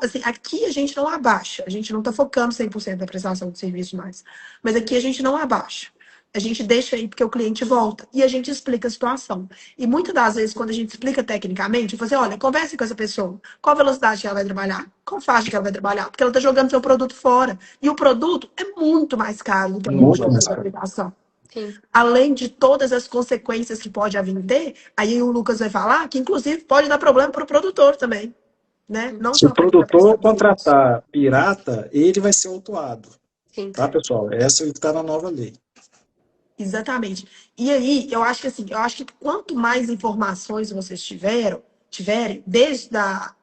assim, aqui a gente não abaixa, a gente não está focando 100% na prestação de serviço mais, mas aqui a gente não abaixa. A gente deixa aí porque o cliente volta e a gente explica a situação. E muitas das vezes, quando a gente explica tecnicamente, você olha, converse com essa pessoa, qual velocidade que ela vai trabalhar, qual faixa que ela vai trabalhar, porque ela está jogando seu produto fora. E o produto é muito mais caro do que a mão de Muito obra mais da caro. aplicação. Sim. Além de todas as consequências que pode vir ter, aí o Lucas vai falar que, inclusive, pode dar problema para o produtor também, né? Não Se o só para quem está produtor prestando serviço. contratar pirata, ele vai ser autuado. Sim. Tá, pessoal? Essa é o que está na nova lei. Exatamente. E aí, eu acho que assim, eu acho que quanto mais informações vocês tiverem, desde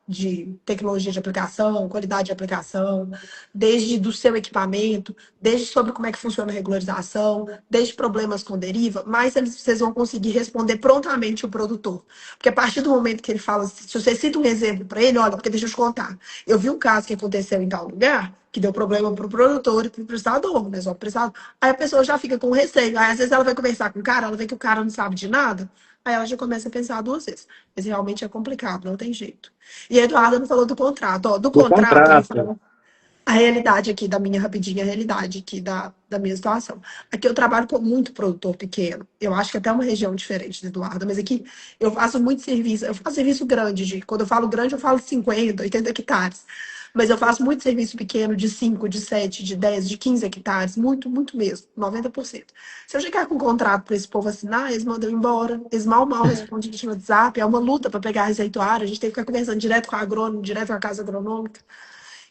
de tecnologia de aplicação, qualidade de aplicação, desde do seu equipamento, desde sobre como é que funciona a regularização, desde problemas com deriva, mais vocês vão conseguir responder prontamente o produtor. Porque a partir do momento que ele fala, se você cita um exemplo para ele, olha, porque deixa eu te contar. Eu vi um caso que aconteceu em tal lugar, que deu problema para o produtor e para o prestador, né? Só pro prestador. Aí a pessoa já fica com receio. Aí às vezes ela vai conversar com o cara, ela vê que o cara não sabe de nada, aí ela já começa a pensar duas vezes. Mas realmente é complicado, não tem jeito. E a Eduarda não falou do contrato. Ó, do Do contrato, eu vou contrato, falar a realidade aqui da minha, rapidinha, a realidade aqui da minha situação. Aqui eu trabalho com muito produtor pequeno. Eu acho que até é uma região diferente da Eduarda, mas aqui eu faço muito serviço. Eu faço serviço grande, quando eu falo grande, eu falo 50, 80 hectares. Mas eu faço muito serviço pequeno de 5, de 7, de 10, de 15 hectares, muito, muito mesmo, 90%. Se eu chegar com um contrato para esse povo assinar, eles mandam embora, eles mal respondem no WhatsApp, é uma luta para pegar a receituária, a gente tem que ficar conversando direto com a agrônomo, direto com a casa agronômica.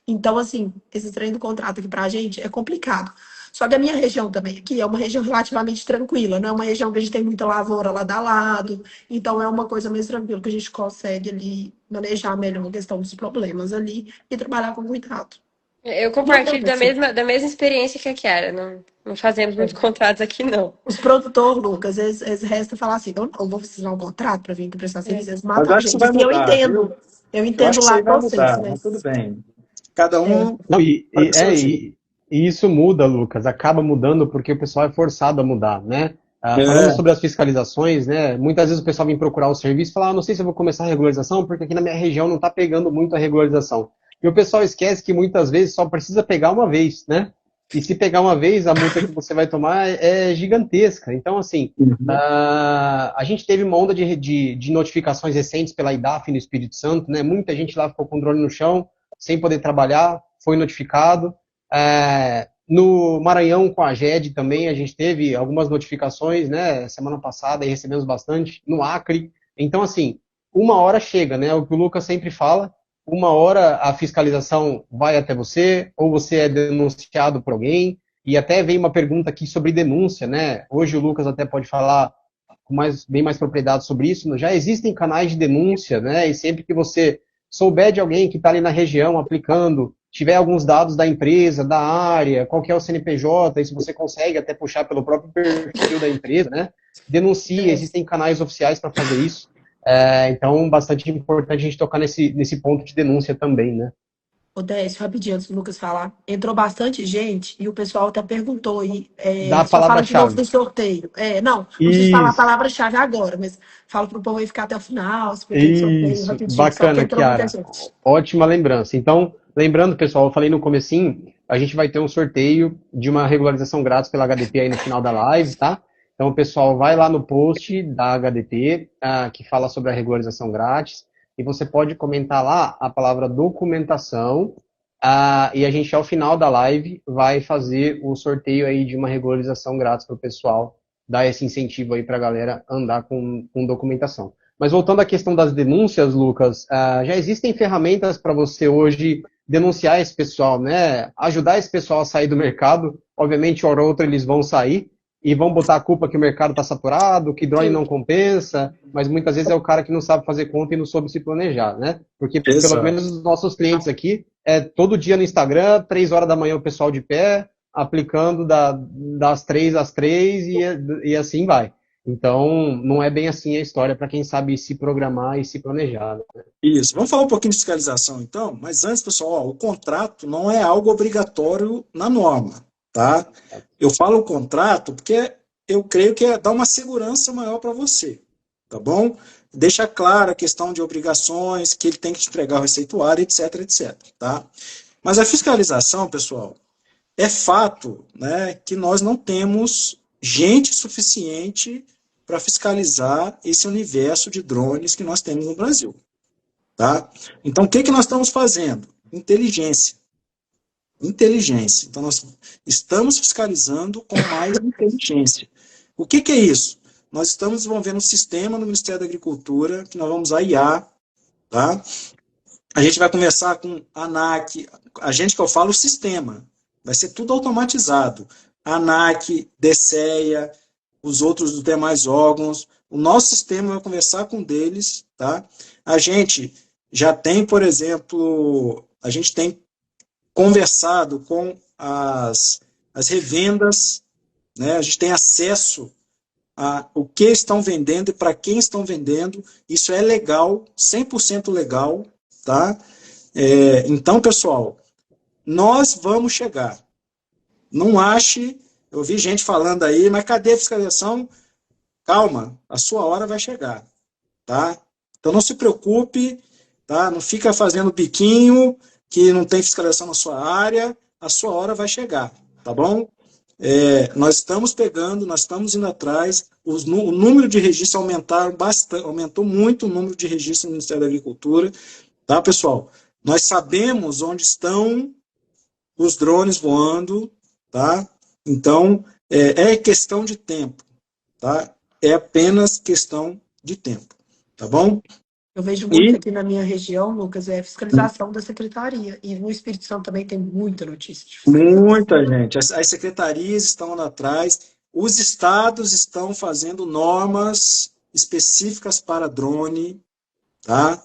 Então, assim, esse trem do contrato aqui pra gente é complicado. Só que a minha região também aqui é uma região relativamente tranquila, não é uma região que a gente tem muita lavoura lado a lado, então é uma coisa mais tranquila que a gente consegue ali manejar melhor a questão dos problemas ali e trabalhar com cuidado. Eu Não, compartilho da mesma experiência que a Chiara. Não fazemos muitos contratos aqui, não. os produtores, Lucas, eles restam falar assim, eu não vou precisar de um contrato para vir aqui prestar serviço, eles Mas matam eu a acho que isso gente. vai Assim, eu mudar, viu? entendo. Eu Eu acho entendo que o isso aí lado de vai vocês, mudar, mas tudo mas bem. Cada é, um Não, faz o seu jeito. e isso muda, Lucas, acaba mudando porque o pessoal é forçado a mudar, né? Falando É, sobre as fiscalizações, né? Muitas vezes o pessoal vem procurar o serviço e fala, não sei se eu vou começar a regularização, porque aqui na minha região não está pegando muito a regularização. E o pessoal esquece que muitas vezes só precisa pegar uma vez, né? E se pegar uma vez, a multa que você vai tomar é gigantesca. Então, assim, uhum. a gente teve uma onda de notificações recentes pela IDAF no Espírito Santo, né? Muita gente lá ficou com o drone no chão, sem poder trabalhar, foi notificado. No Maranhão, com a GED também, a gente teve algumas notificações, né, semana passada, e recebemos bastante, no Acre. Então, assim, uma hora chega, né, o que o Lucas sempre fala, uma hora a fiscalização vai até você, ou você é denunciado por alguém, e até veio uma pergunta aqui sobre denúncia, né, hoje o Lucas até pode falar com bem mais propriedade sobre isso, já existem canais de denúncia, né, e sempre que você souber de alguém que está ali na região aplicando, tiver alguns dados da empresa, da área, qual que é o CNPJ, e se você consegue até puxar pelo próprio perfil da empresa, né? Denuncie, existem canais oficiais para fazer isso. Então, bastante importante a gente tocar nesse ponto de denúncia também, né? ô Décio, rapidinho, antes do Lucas falar, entrou bastante gente e o pessoal até perguntou aí, Dá a só fala de novo palavra-chave. do sorteio. Não precisa falar a Isso, palavra-chave agora, mas fala pro povo aí ficar até o final, expliquei do sorteio isso, rapidinho, só que bacana, entrou muita Kiara. gente. Ótima lembrança. Então, lembrando, pessoal, eu falei no comecinho, a gente vai ter um sorteio de uma regularização grátis pela HDP aí no final da live, tá? Então, o pessoal vai lá no post da HDP, que fala sobre a regularização grátis, e você pode comentar lá a palavra documentação, e a gente, ao final da live, vai fazer o sorteio aí de uma regularização grátis para o pessoal, dar esse incentivo aí para a galera andar com documentação. Mas voltando à questão das denúncias, Lucas, já existem ferramentas para você hoje denunciar esse pessoal, né? Ajudar esse pessoal a sair do mercado. Obviamente, hora ou outra eles vão sair e vão botar a culpa que o mercado está saturado, que drone não compensa, mas muitas vezes é o cara que não sabe fazer conta e não soube se planejar, né? Porque pelo Exato. menos os nossos clientes aqui, todo dia no Instagram, 3 horas da manhã o pessoal de pé, aplicando das 3 às 3 e assim vai. Então, não é bem assim a história para quem sabe se programar e se planejar, né? Isso. Vamos falar um pouquinho de fiscalização, então? Mas antes, pessoal, ó, o contrato não é algo obrigatório na norma, tá? Eu falo o contrato porque eu creio que dá uma segurança maior para você, tá bom? Deixa claro a questão de obrigações, que ele tem que te entregar o receituário, etc, etc, tá? Mas a fiscalização, pessoal, é fato, né, que nós não temos gente suficiente para fiscalizar esse universo de drones que nós temos no Brasil. Tá? Então, o que nós estamos fazendo? Inteligência. Inteligência. Então, nós estamos fiscalizando com mais inteligência. O que é isso? Nós estamos desenvolvendo um sistema no Ministério da Agricultura, que nós vamos usar IA, tá? A gente vai conversar com a ANAC, a gente que eu falo o sistema, vai ser tudo automatizado. ANAC, DSEA, os outros demais órgãos, o nosso sistema vai conversar com deles, tá? A gente já tem, por exemplo, a gente tem conversado com as revendas, né? A gente tem acesso a o que estão vendendo e para quem estão vendendo, isso é legal, 100% legal, tá? Então, pessoal, nós vamos chegar. Não ache, eu vi gente falando aí, mas cadê a fiscalização? Calma, a sua hora vai chegar, tá? Então não se preocupe, tá? Não fica fazendo biquinho que não tem fiscalização na sua área, a sua hora vai chegar, tá bom? Nós estamos pegando, nós estamos indo atrás, o número de registros aumentaram bastante, aumentou muito o número de registros no Ministério da Agricultura, tá, pessoal? Nós sabemos onde estão os drones voando, tá? Então, é questão de tempo, tá? É apenas questão de tempo, tá bom? Eu vejo muito aqui na minha região, Lucas, fiscalização da secretaria. E no Espírito Santo também tem muita notícia de fiscalização. Muita gente. As secretarias estão lá atrás, os estados estão fazendo normas específicas para drone, tá?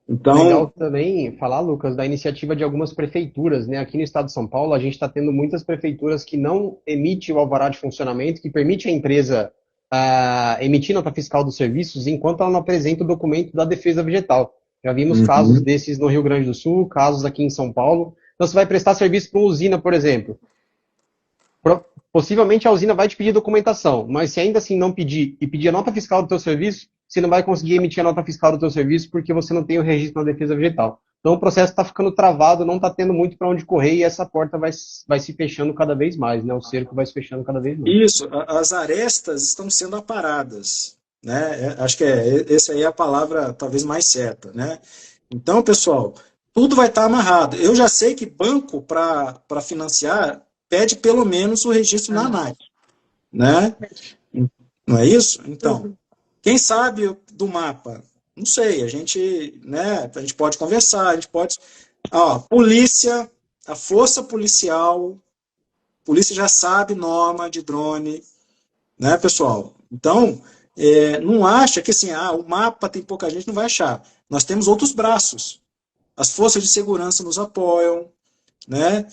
Então, Legal também falar, Lucas, da iniciativa de algumas prefeituras, né? Aqui no estado de São Paulo, a gente está tendo muitas prefeituras que não emitem o alvará de funcionamento, que permite a empresa emitir nota fiscal dos serviços enquanto ela não apresenta o documento da defesa vegetal. Já vimos casos uhum, desses no Rio Grande do Sul, casos aqui em São Paulo. Então, você vai prestar serviço para uma usina, por exemplo. Possivelmente a usina vai te pedir documentação, mas se ainda assim não pedir e pedir a nota fiscal do teu serviço, você não vai conseguir emitir a nota fiscal do teu serviço porque você não tem o registro na defesa vegetal. Então o processo está ficando travado, não está tendo muito para onde correr e essa porta vai se fechando cada vez mais, né? O cerco vai se fechando cada vez mais. isso, as arestas estão sendo aparadas, né? Acho que essa aí é a palavra talvez mais certa, né? Então, pessoal, tudo vai estar amarrado. Eu já sei que banco para financiar pede pelo menos o registro na ANAC, né? Não é isso? Então, Uhum. quem sabe do mapa? Não sei, a gente pode conversar, a gente pode. Ó, polícia, a força policial, polícia já sabe norma de drone, né, pessoal? Então, não acha que assim, o mapa tem pouca gente, não vai achar. Nós temos outros braços. As forças de segurança nos apoiam, né?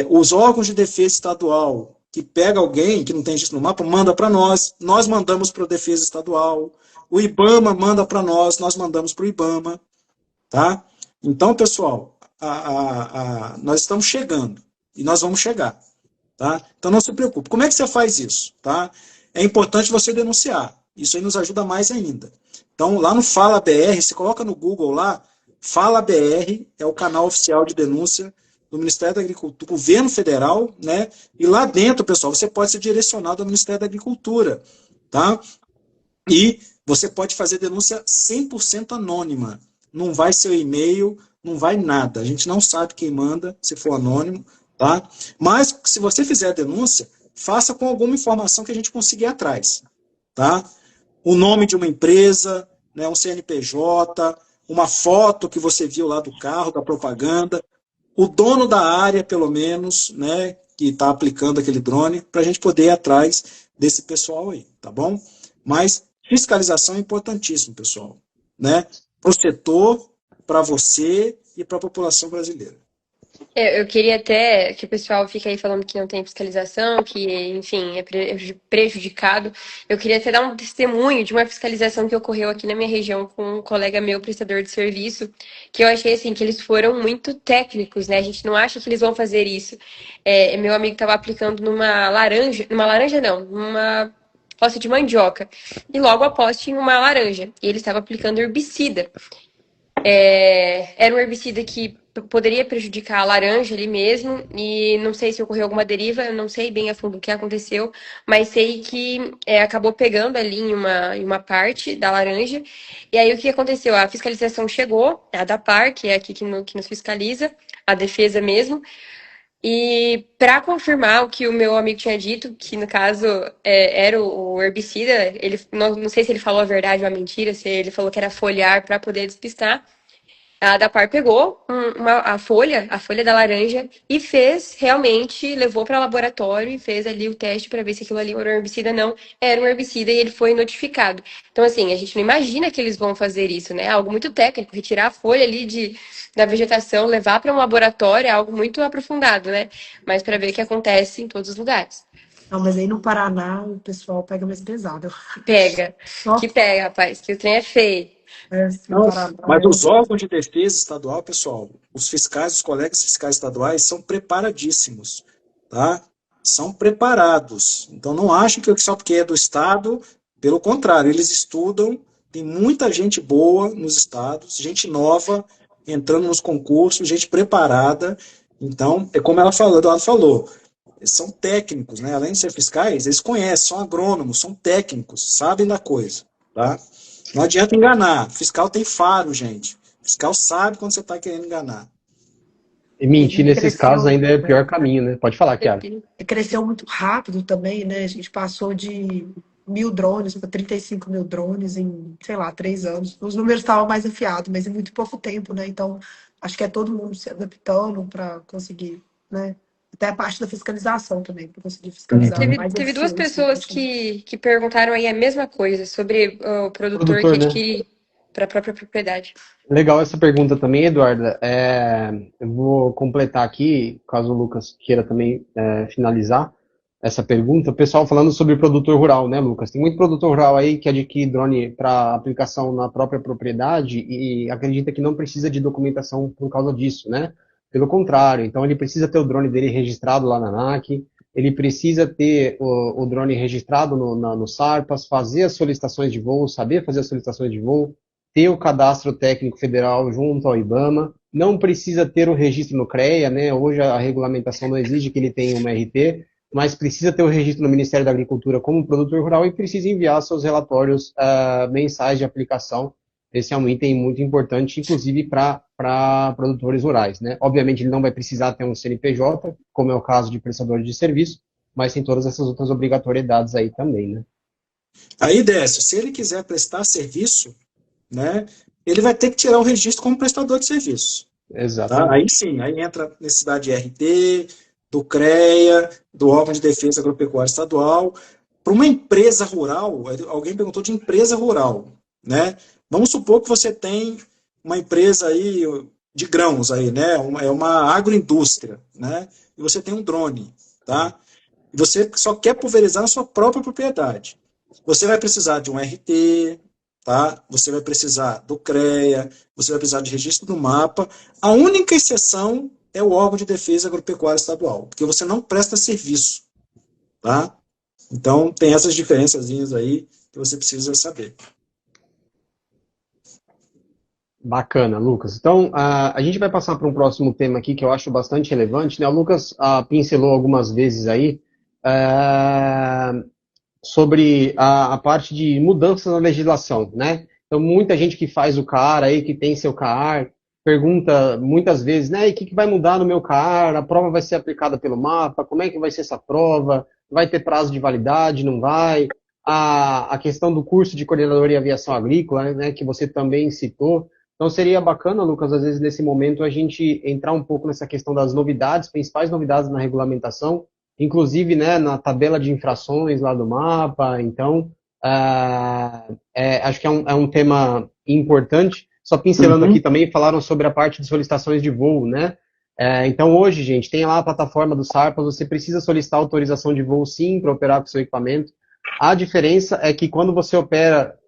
Os órgãos de defesa estadual que pega alguém que não tem registro no mapa, manda para nós mandamos para a defesa estadual, o IBAMA manda para nós mandamos para o IBAMA, tá? Então, pessoal, nós estamos chegando e nós vamos chegar, tá? Então não se preocupe. Como é que você faz isso, tá? É importante você denunciar. Isso aí nos ajuda mais ainda. Então, lá no Fala BR, você coloca no Google lá, Fala BR é o canal oficial de denúncia do Ministério da Agricultura, governo federal, né? E lá dentro, pessoal, você pode ser direcionado ao Ministério da Agricultura, tá? E você pode fazer denúncia 100% anônima. Não vai seu e-mail, não vai nada. A gente não sabe quem manda, se for anônimo, tá? Mas, se você fizer a denúncia, faça com alguma informação que a gente consiga ir atrás, tá? O nome de uma empresa, né, um CNPJ, uma foto que você viu lá do carro, da propaganda, o dono da área, pelo menos, né, que está aplicando aquele drone, para a gente poder ir atrás desse pessoal aí, tá bom? Mas fiscalização é importantíssimo, pessoal, né? Para o setor, para você e para a população brasileira. Eu queria até que o pessoal fique aí falando que não tem fiscalização, que, enfim, é prejudicado. Eu queria até dar um testemunho de uma fiscalização que ocorreu aqui na minha região com um colega meu, prestador de serviço, que eu achei, assim, que eles foram muito técnicos, né? A gente não acha que eles vão fazer isso. Meu amigo estava aplicando numa laranja não, numa posse de mandioca. E logo após tinha uma laranja. E ele estava aplicando herbicida. Era um herbicida que poderia prejudicar a laranja ali mesmo, e não sei se ocorreu alguma deriva, eu não sei bem a fundo o que aconteceu, mas sei que acabou pegando ali em uma parte da laranja, e aí o que aconteceu? A fiscalização chegou, a da Par, que é aqui que nos fiscaliza, a defesa mesmo, e para confirmar o que o meu amigo tinha dito, que no caso era o herbicida, ele não sei se ele falou a verdade ou a mentira, se ele falou que era foliar para poder despistar. A da Par pegou a folha da laranja e fez realmente, levou para laboratório e fez ali o teste para ver se aquilo ali era um herbicida. Não, era um herbicida e ele foi notificado. Então, assim, a gente não imagina que eles vão fazer isso, né? Algo muito técnico, retirar a folha ali da vegetação, levar para um laboratório é algo muito aprofundado, né? Mas para ver o que acontece em todos os lugares. Não, mas aí no Paraná o pessoal pega mais pesado. Pega, Ó, que pega, rapaz, que o trem é feio. no Não, Paraná. mas os órgãos de defesa estadual, pessoal, os fiscais, os colegas fiscais estaduais são preparadíssimos, tá? São preparados. Então não achem que só porque é do estado, pelo contrário, eles estudam, tem muita gente boa nos estados, gente nova entrando nos concursos, gente preparada. Então, é como ela falou, Eduardo falou, eles são técnicos, né? Além de ser fiscais, eles conhecem, são agrônomos, são técnicos, sabem da coisa, tá? Não adianta enganar. Fiscal tem faro, gente. Fiscal sabe quando você está querendo enganar. E mentir E nesses casos cresceu, ainda é o pior caminho, né? Pode falar, Kiara. cresceu muito rápido também, né? A gente passou de 1.000 drones para 35.000 drones em, sei lá, 3 anos. Os números estavam mais afiados, mas em muito pouco tempo, né? Então, acho que é todo mundo se adaptando para conseguir, né? Até a parte da fiscalização também, para conseguir fiscalizar Uhum. mais Teve duas eficiência. pessoas que perguntaram aí a mesma coisa sobre o produtor que Produtor, né? adquire a própria propriedade. Legal essa pergunta também, Eduarda. Eu vou completar aqui, caso o Lucas queira também finalizar essa pergunta. O pessoal falando sobre produtor rural, né, Lucas? Tem muito produtor rural aí que adquire drone para aplicação na própria propriedade e acredita que não precisa de documentação por causa disso, né? Pelo contrário, então ele precisa ter o drone dele registrado lá na ANAC, ele precisa ter o drone registrado no SARPAS, fazer as solicitações de voo, saber fazer as solicitações de voo, ter o cadastro técnico federal junto ao IBAMA, não precisa ter o registro no CREA, né? Hoje a regulamentação não exige que ele tenha uma RT, mas precisa ter o registro no Ministério da Agricultura como produtor rural e precisa enviar seus relatórios mensais de aplicação. Esse é um item muito importante, inclusive para produtores rurais, né? Obviamente ele não vai precisar ter um CNPJ, como é o caso de prestadores de serviço, mas tem todas essas outras obrigatoriedades aí também, né? Aí, Décio, se ele quiser prestar serviço, né, ele vai ter que tirar o registro como prestador de serviço. Tá? Exatamente. Aí sim, aí entra a necessidade de RT, do CREA, do órgão de defesa agropecuária estadual. Para uma empresa rural, alguém perguntou de empresa rural, né? Vamos supor que você tem uma empresa aí de grãos aí, né? É uma agroindústria, né? E você tem um drone, tá? E você só quer pulverizar na sua própria propriedade. Você vai precisar de um RT, tá? Você vai precisar do CREA, você vai precisar de registro do mapa. A única exceção é o órgão de defesa agropecuária estadual, porque você não presta serviço, tá? Então, tem essas diferençazinhas aí que você precisa saber. Bacana, Lucas. Então, a gente vai passar para um próximo tema aqui que eu acho bastante relevante, né? O Lucas pincelou algumas vezes aí sobre a parte de mudanças na legislação, né? Então, muita gente que faz o CAR aí, que tem seu CAR, pergunta muitas vezes, né? E o que vai mudar no meu CAR? A prova vai ser aplicada pelo mapa? Como é que vai ser essa prova? Vai ter prazo de validade? Não vai? A questão do curso de coordenador em aviação agrícola, né? Que você também citou. Então seria bacana, Lucas, às vezes nesse momento a gente entrar um pouco nessa questão das novidades, principais novidades na regulamentação, inclusive, né, na tabela de infrações lá do mapa. Então, acho que é um tema importante. Só pincelando aqui também, falaram sobre a parte de solicitações de voo, né? Então hoje, gente, tem lá a plataforma do SARPAS, você precisa solicitar autorização de voo sim para operar com o seu equipamento. A diferença é que quando você opera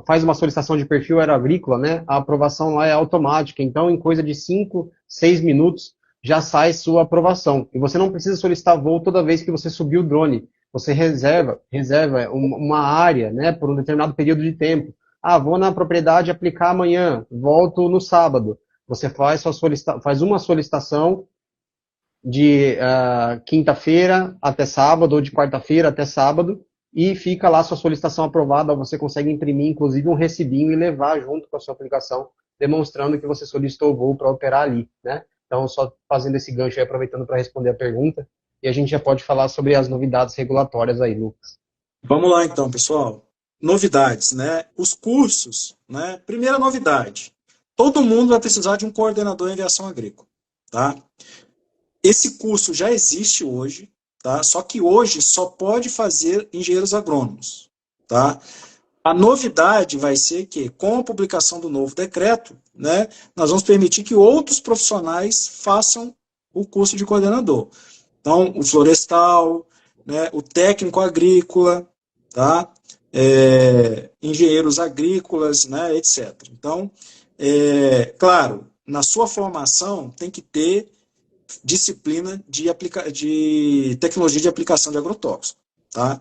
faz uma solicitação de perfil aeroagrícola, né? A aprovação lá é automática. Então, em coisa de 5, 6 minutos, já sai sua aprovação. E você não precisa solicitar voo toda vez que você subir o drone. Você reserva uma área, né? Por um determinado período de tempo. Vou na propriedade aplicar amanhã, volto no sábado. Você faz uma solicitação de quinta-feira até sábado, ou de quarta-feira até sábado, e fica lá sua solicitação aprovada, você consegue imprimir, inclusive, um recibinho e levar junto com a sua aplicação, demonstrando que você solicitou o voo para operar ali, né? Então, só fazendo esse gancho aí, aproveitando para responder a pergunta, e a gente já pode falar sobre as novidades regulatórias aí, Lucas. Vamos lá, então, pessoal. Novidades, né? Os cursos, né? Primeira novidade, todo mundo vai precisar de um coordenador em aviação agrícola, tá? Esse curso já existe hoje, tá? Só que hoje só pode fazer engenheiros agrônomos, tá? A novidade vai ser que, com a publicação do novo decreto, né, nós vamos permitir que outros profissionais façam o curso de coordenador. Então, o florestal, né, o técnico agrícola, tá? Engenheiros agrícolas, né, etc. Então, claro, na sua formação tem que ter disciplina de tecnologia de aplicação de agrotóxico, tá?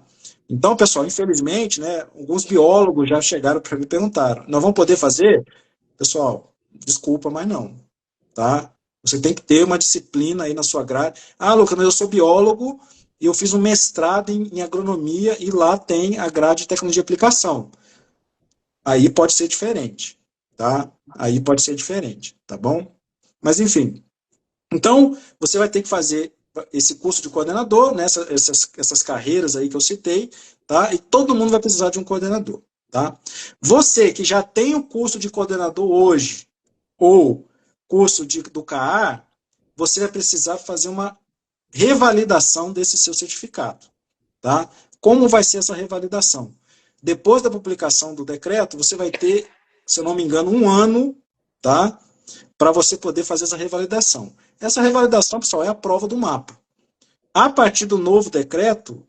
Então, pessoal, infelizmente, né, alguns biólogos já chegaram para mim e perguntaram, nós vamos poder fazer? Pessoal, desculpa, mas não, tá? Você tem que ter uma disciplina aí na sua grade. Lucas, mas eu sou biólogo e eu fiz um mestrado em agronomia e lá tem a grade de tecnologia de aplicação. Aí pode ser diferente, tá? Aí pode ser diferente, tá bom? Mas, enfim. Então, você vai ter que fazer esse curso de coordenador, né, essas carreiras aí que eu citei, tá? E todo mundo vai precisar de um coordenador, tá? Você que já tem o curso de coordenador hoje, ou curso do CAA, você vai precisar fazer uma revalidação desse seu certificado, tá? Como vai ser essa revalidação? Depois da publicação do decreto, você vai ter se eu não me engano, 1 ano, tá? Para você poder fazer essa revalidação. Essa revalidação, pessoal, é a prova do mapa. A partir do novo decreto,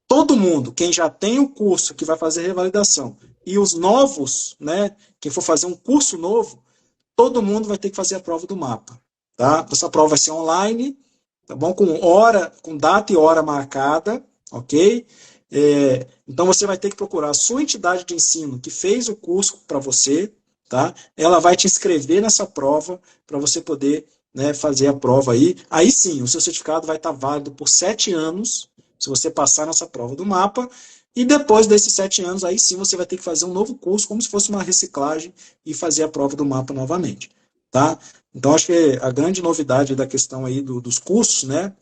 todo mundo, quem já tem o curso que vai fazer revalidação, e os novos, né, quem for fazer um curso novo, todo mundo vai ter que fazer a prova do mapa. Tá? Essa prova vai ser online, tá bom? Com data e hora marcada, ok? Então você vai ter que procurar a sua entidade de ensino que fez o curso para você, tá? Ela vai te inscrever nessa prova para você poder, né, fazer a prova aí. Aí sim, o seu certificado vai estar válido por 7 anos, se você passar nessa prova do mapa, e depois desses 7 anos, aí sim você vai ter que fazer um novo curso, como se fosse uma reciclagem, e fazer a prova do mapa novamente, tá? Então, acho que a grande novidade da questão aí dos cursos, né,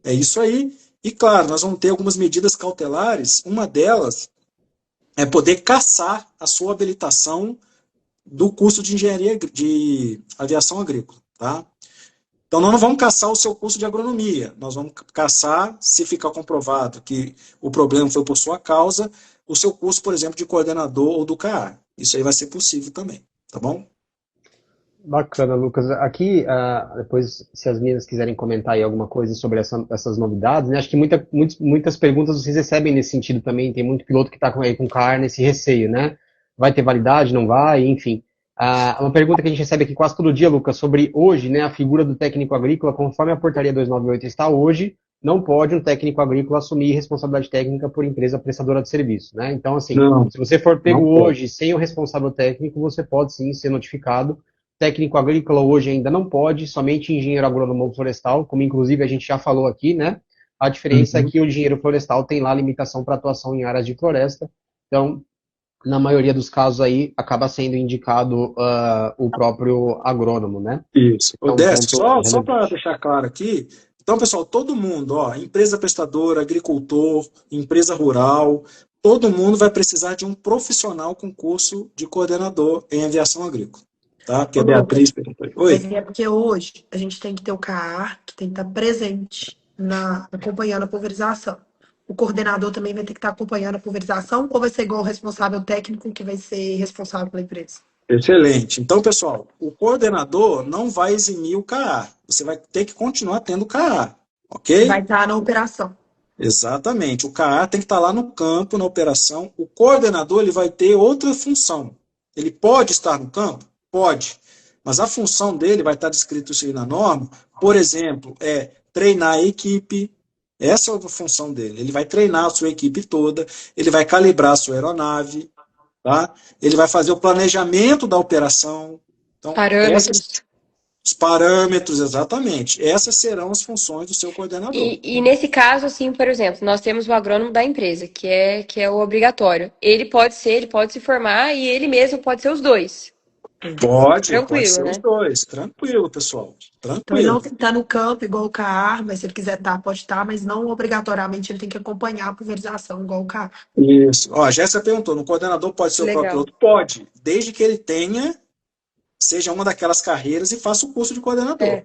é isso aí. E, claro, nós vamos ter algumas medidas cautelares. Uma delas é poder cassar a sua habilitação do curso de engenharia de aviação agrícola, tá? Então, nós não vamos cassar o seu curso de agronomia. Nós vamos cassar, se ficar comprovado que o problema foi por sua causa, o seu curso, por exemplo, de coordenador ou do CAA. Isso aí vai ser possível também, tá bom? Bacana, Lucas. Aqui, depois, se as meninas quiserem comentar aí alguma coisa sobre essas novidades, né? Acho que muitas perguntas vocês recebem nesse sentido também. Tem muito piloto que está com o CAR nesse receio, né? Vai ter validade, não vai, enfim. Uma pergunta que a gente recebe aqui quase todo dia, Lucas, sobre hoje, né? A figura do técnico agrícola, conforme a portaria 298 está hoje, não pode um técnico agrícola assumir responsabilidade técnica por empresa prestadora de serviço, né? Então, assim, Não, se você for pego não pode. hoje sem o responsável técnico, você pode sim ser notificado. Técnico agrícola hoje ainda não pode, somente engenheiro agrônomo florestal, como inclusive a gente já falou aqui, né? A diferença é que o engenheiro florestal tem lá limitação para atuação em áreas de floresta. Então, na maioria dos casos aí, acaba sendo indicado o próprio agrônomo, né? Isso. Ô, É um Décio, ponto só para relevante. deixar claro aqui, então, pessoal, todo mundo, ó, empresa prestadora, agricultor, empresa rural, todo mundo vai precisar de um profissional com curso de coordenador em aviação agrícola, tá? Porque Ô, a Lucas, Beatriz perguntou aí. mas Oi? é porque hoje a gente tem que ter o CAR, que tem que estar presente acompanhando a pulverização. O coordenador também vai ter que estar acompanhando a pulverização, ou vai ser igual o responsável técnico que vai ser responsável pela empresa? Excelente. Então, pessoal, o coordenador não vai eximir o CAA. Você vai ter que continuar tendo o CAA, Vai ok? estar na operação. Exatamente. O CAA tem que estar lá no campo, na operação. O coordenador ele vai ter outra função. Ele pode estar no campo? Pode. Mas a função dele vai estar descrito isso aí na norma. Por exemplo, é treinar a equipe. Essa é a função dele. Ele vai treinar a sua equipe toda, ele vai calibrar a sua aeronave, tá? Ele vai fazer o planejamento da operação. Então, Parâmetros. os parâmetros, exatamente. Essas serão as funções do seu coordenador. E nesse caso, assim, por exemplo, nós temos o agrônomo da empresa, que é o obrigatório. Ele pode se formar e ele mesmo pode ser os dois. Pode Tranquilo, ser os né? dois. Tranquilo, pessoal. Então, ele não Tranquilo. tem que estar no campo igual o CAR, mas se ele quiser estar, pode estar, mas não obrigatoriamente ele tem que acompanhar a pulverização igual o CAR. Isso. Ó, a Jéssica perguntou, no coordenador pode ser o próprio Legal. piloto? Pode, desde que ele seja uma daquelas carreiras e faça o curso de coordenador.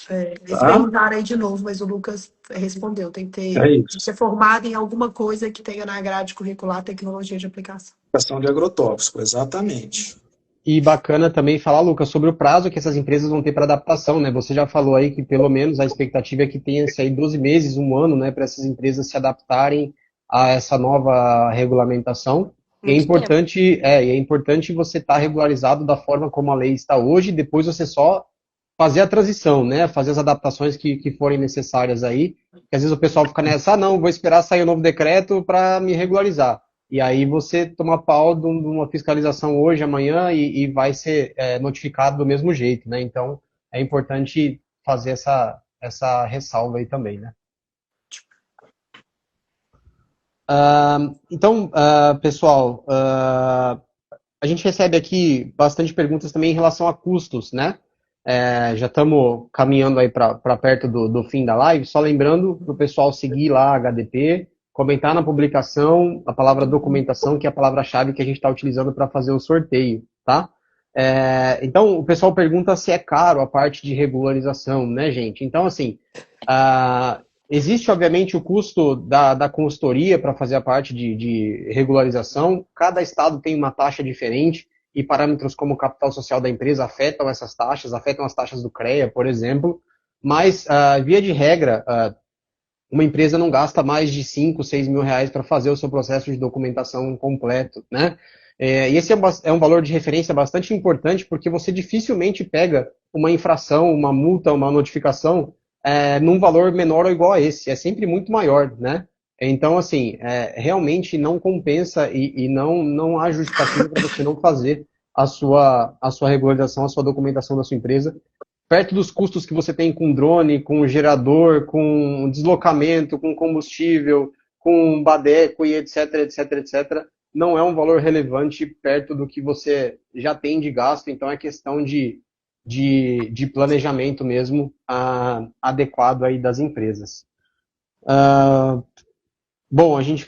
Eles Tá? perguntaram aí de novo, mas o Lucas respondeu. Tem É que isso. ser formado em alguma coisa que tenha na grade curricular tecnologia de aplicação. Questão de agrotóxico, exatamente. E bacana também falar, Lucas, sobre o prazo que essas empresas vão ter para adaptação, né? Você já falou aí que pelo menos a expectativa é que tenha aí 12 meses, um ano, né, para essas empresas se adaptarem a essa nova regulamentação. E Muito tempo. é importante você estar regularizado da forma como a lei está hoje, depois você só fazer a transição, né? Fazer as adaptações que forem necessárias aí. Porque às vezes o pessoal fica nessa, não, vou esperar sair o novo decreto para me regularizar. E aí você toma pau de uma fiscalização hoje, amanhã, e vai ser notificado do mesmo jeito, né? Então, é importante fazer essa ressalva aí também, né? Então, pessoal, a gente recebe aqui bastante perguntas também em relação a custos, né? Já estamos caminhando aí para perto do fim da live, só lembrando para o pessoal seguir lá a HDP, comentar na publicação a palavra documentação, que é a palavra-chave que a gente está utilizando para fazer o sorteio, tá? Então, o pessoal pergunta se é caro a parte de regularização, né, gente? Então, assim, existe, obviamente, o custo da consultoria para fazer a parte de regularização. Cada estado tem uma taxa diferente. e parâmetros como o capital social da empresa afetam essas taxas, afetam as taxas do CREA, por exemplo, mas, via de regra, uma empresa não gasta mais de 5, 6 mil reais para fazer o seu processo de documentação completo, né? E esse é um valor de referência bastante importante, porque você dificilmente pega uma infração, uma multa, uma notificação num valor menor ou igual a esse. É sempre muito maior, né? Então, assim, realmente não compensa e não há justificativa para você não fazer a sua regularização, a sua documentação da sua empresa, perto dos custos que você tem com drone, com gerador, com deslocamento, com combustível, com badeco e etc, etc, etc, não é um valor relevante perto do que você já tem de gasto, então é questão de planejamento mesmo adequado aí das empresas. Bom, a gente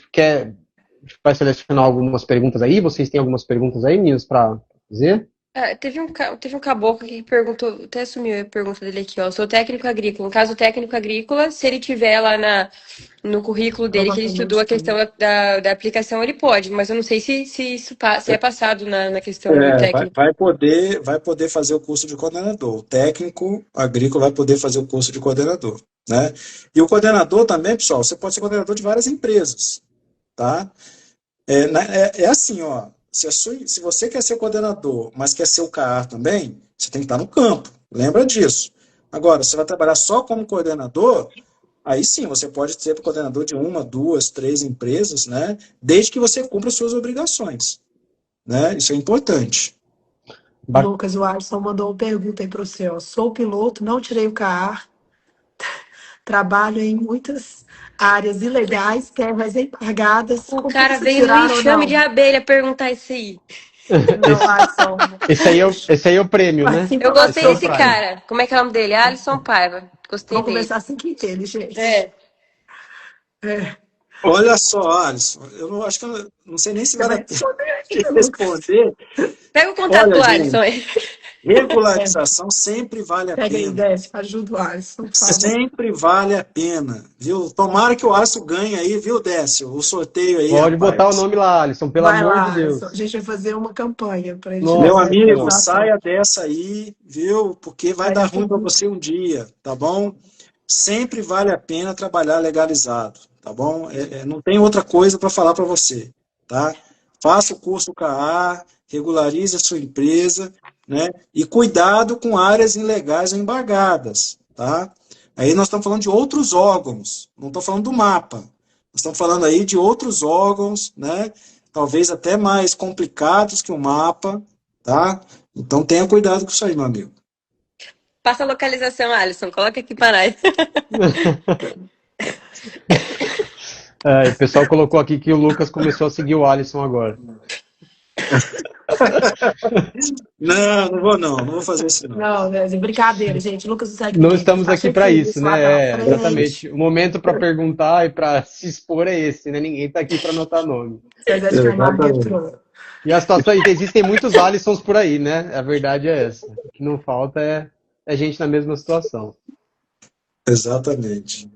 vai selecionar algumas perguntas aí, vocês têm algumas perguntas aí, meninos, para fazer? Teve um caboclo que perguntou, até assumiu a pergunta dele aqui, ó. Sou técnico agrícola. No caso, técnico agrícola, se ele tiver lá no currículo dele que ele estudou a questão da aplicação, ele pode, mas eu não sei se é passado na questão do técnico. Vai poder fazer o curso de coordenador. O técnico agrícola vai poder fazer o curso de coordenador, né? E o coordenador também, pessoal, você pode ser coordenador de várias empresas, tá? É assim, ó. Se você quer ser coordenador, mas quer ser o CAR também, você tem que estar no campo. Lembra disso. Agora, você vai trabalhar só como coordenador, aí sim, você pode ser coordenador de 1, 2, 3 empresas, né? Desde que você cumpra as suas obrigações, né? Isso é importante. Lucas, o Alisson mandou uma pergunta aí para o senhor. Sou piloto, não tirei o CAR, trabalho em muitas áreas ilegais, terras embargadas. O cara veio no enxame de abelha perguntar isso aí. Não, Alisson. Esse aí é o prêmio, né? Eu gostei desse cara. Como é que é o nome dele? Alisson Paiva. Gostei Vamos dele. começar assim que ele, gente. Olha só, Alisson, eu acho que eu não sei nem se vai responder. Pega o contato do Alisson aí. Regularização sempre vale a Pega aí, pena. Décio, ajuda o Alisson. Sempre vale a pena, viu? Tomara que o Alisson ganhe aí, viu, Décio? O sorteio aí. Pode rapaz. botar o nome lá, Alisson, pelo amor de Deus. Alisson. A gente vai fazer uma campanha para ele. Meu amigo, saia dessa aí, viu? Porque vai dar ruim para você um dia, tá bom? Sempre vale a pena trabalhar legalizado, tá bom? Não tem outra coisa para falar para você, tá? Faça o curso KA, regularize a sua empresa, né? E cuidado com áreas ilegais ou embargadas, tá? Aí nós estamos falando de outros órgãos, não estou falando do mapa. Nós estamos falando aí de outros órgãos, né? Talvez até mais complicados que o mapa, tá? Então tenha cuidado com isso aí, meu amigo. Passa a localização, Alisson. Coloca aqui para nós. O pessoal colocou aqui que o Lucas começou a seguir o Alisson agora. Não vou fazer isso não. Não, né? Brincadeira, gente. Lucas não segue. Não estamos aqui para isso, né? Exatamente. O momento para perguntar e para se expor é esse, né? Ninguém está aqui para anotar nome. E a situação, existem muitos Alissons por aí, né? A verdade é essa. O que não falta é gente na mesma situação. Exatamente.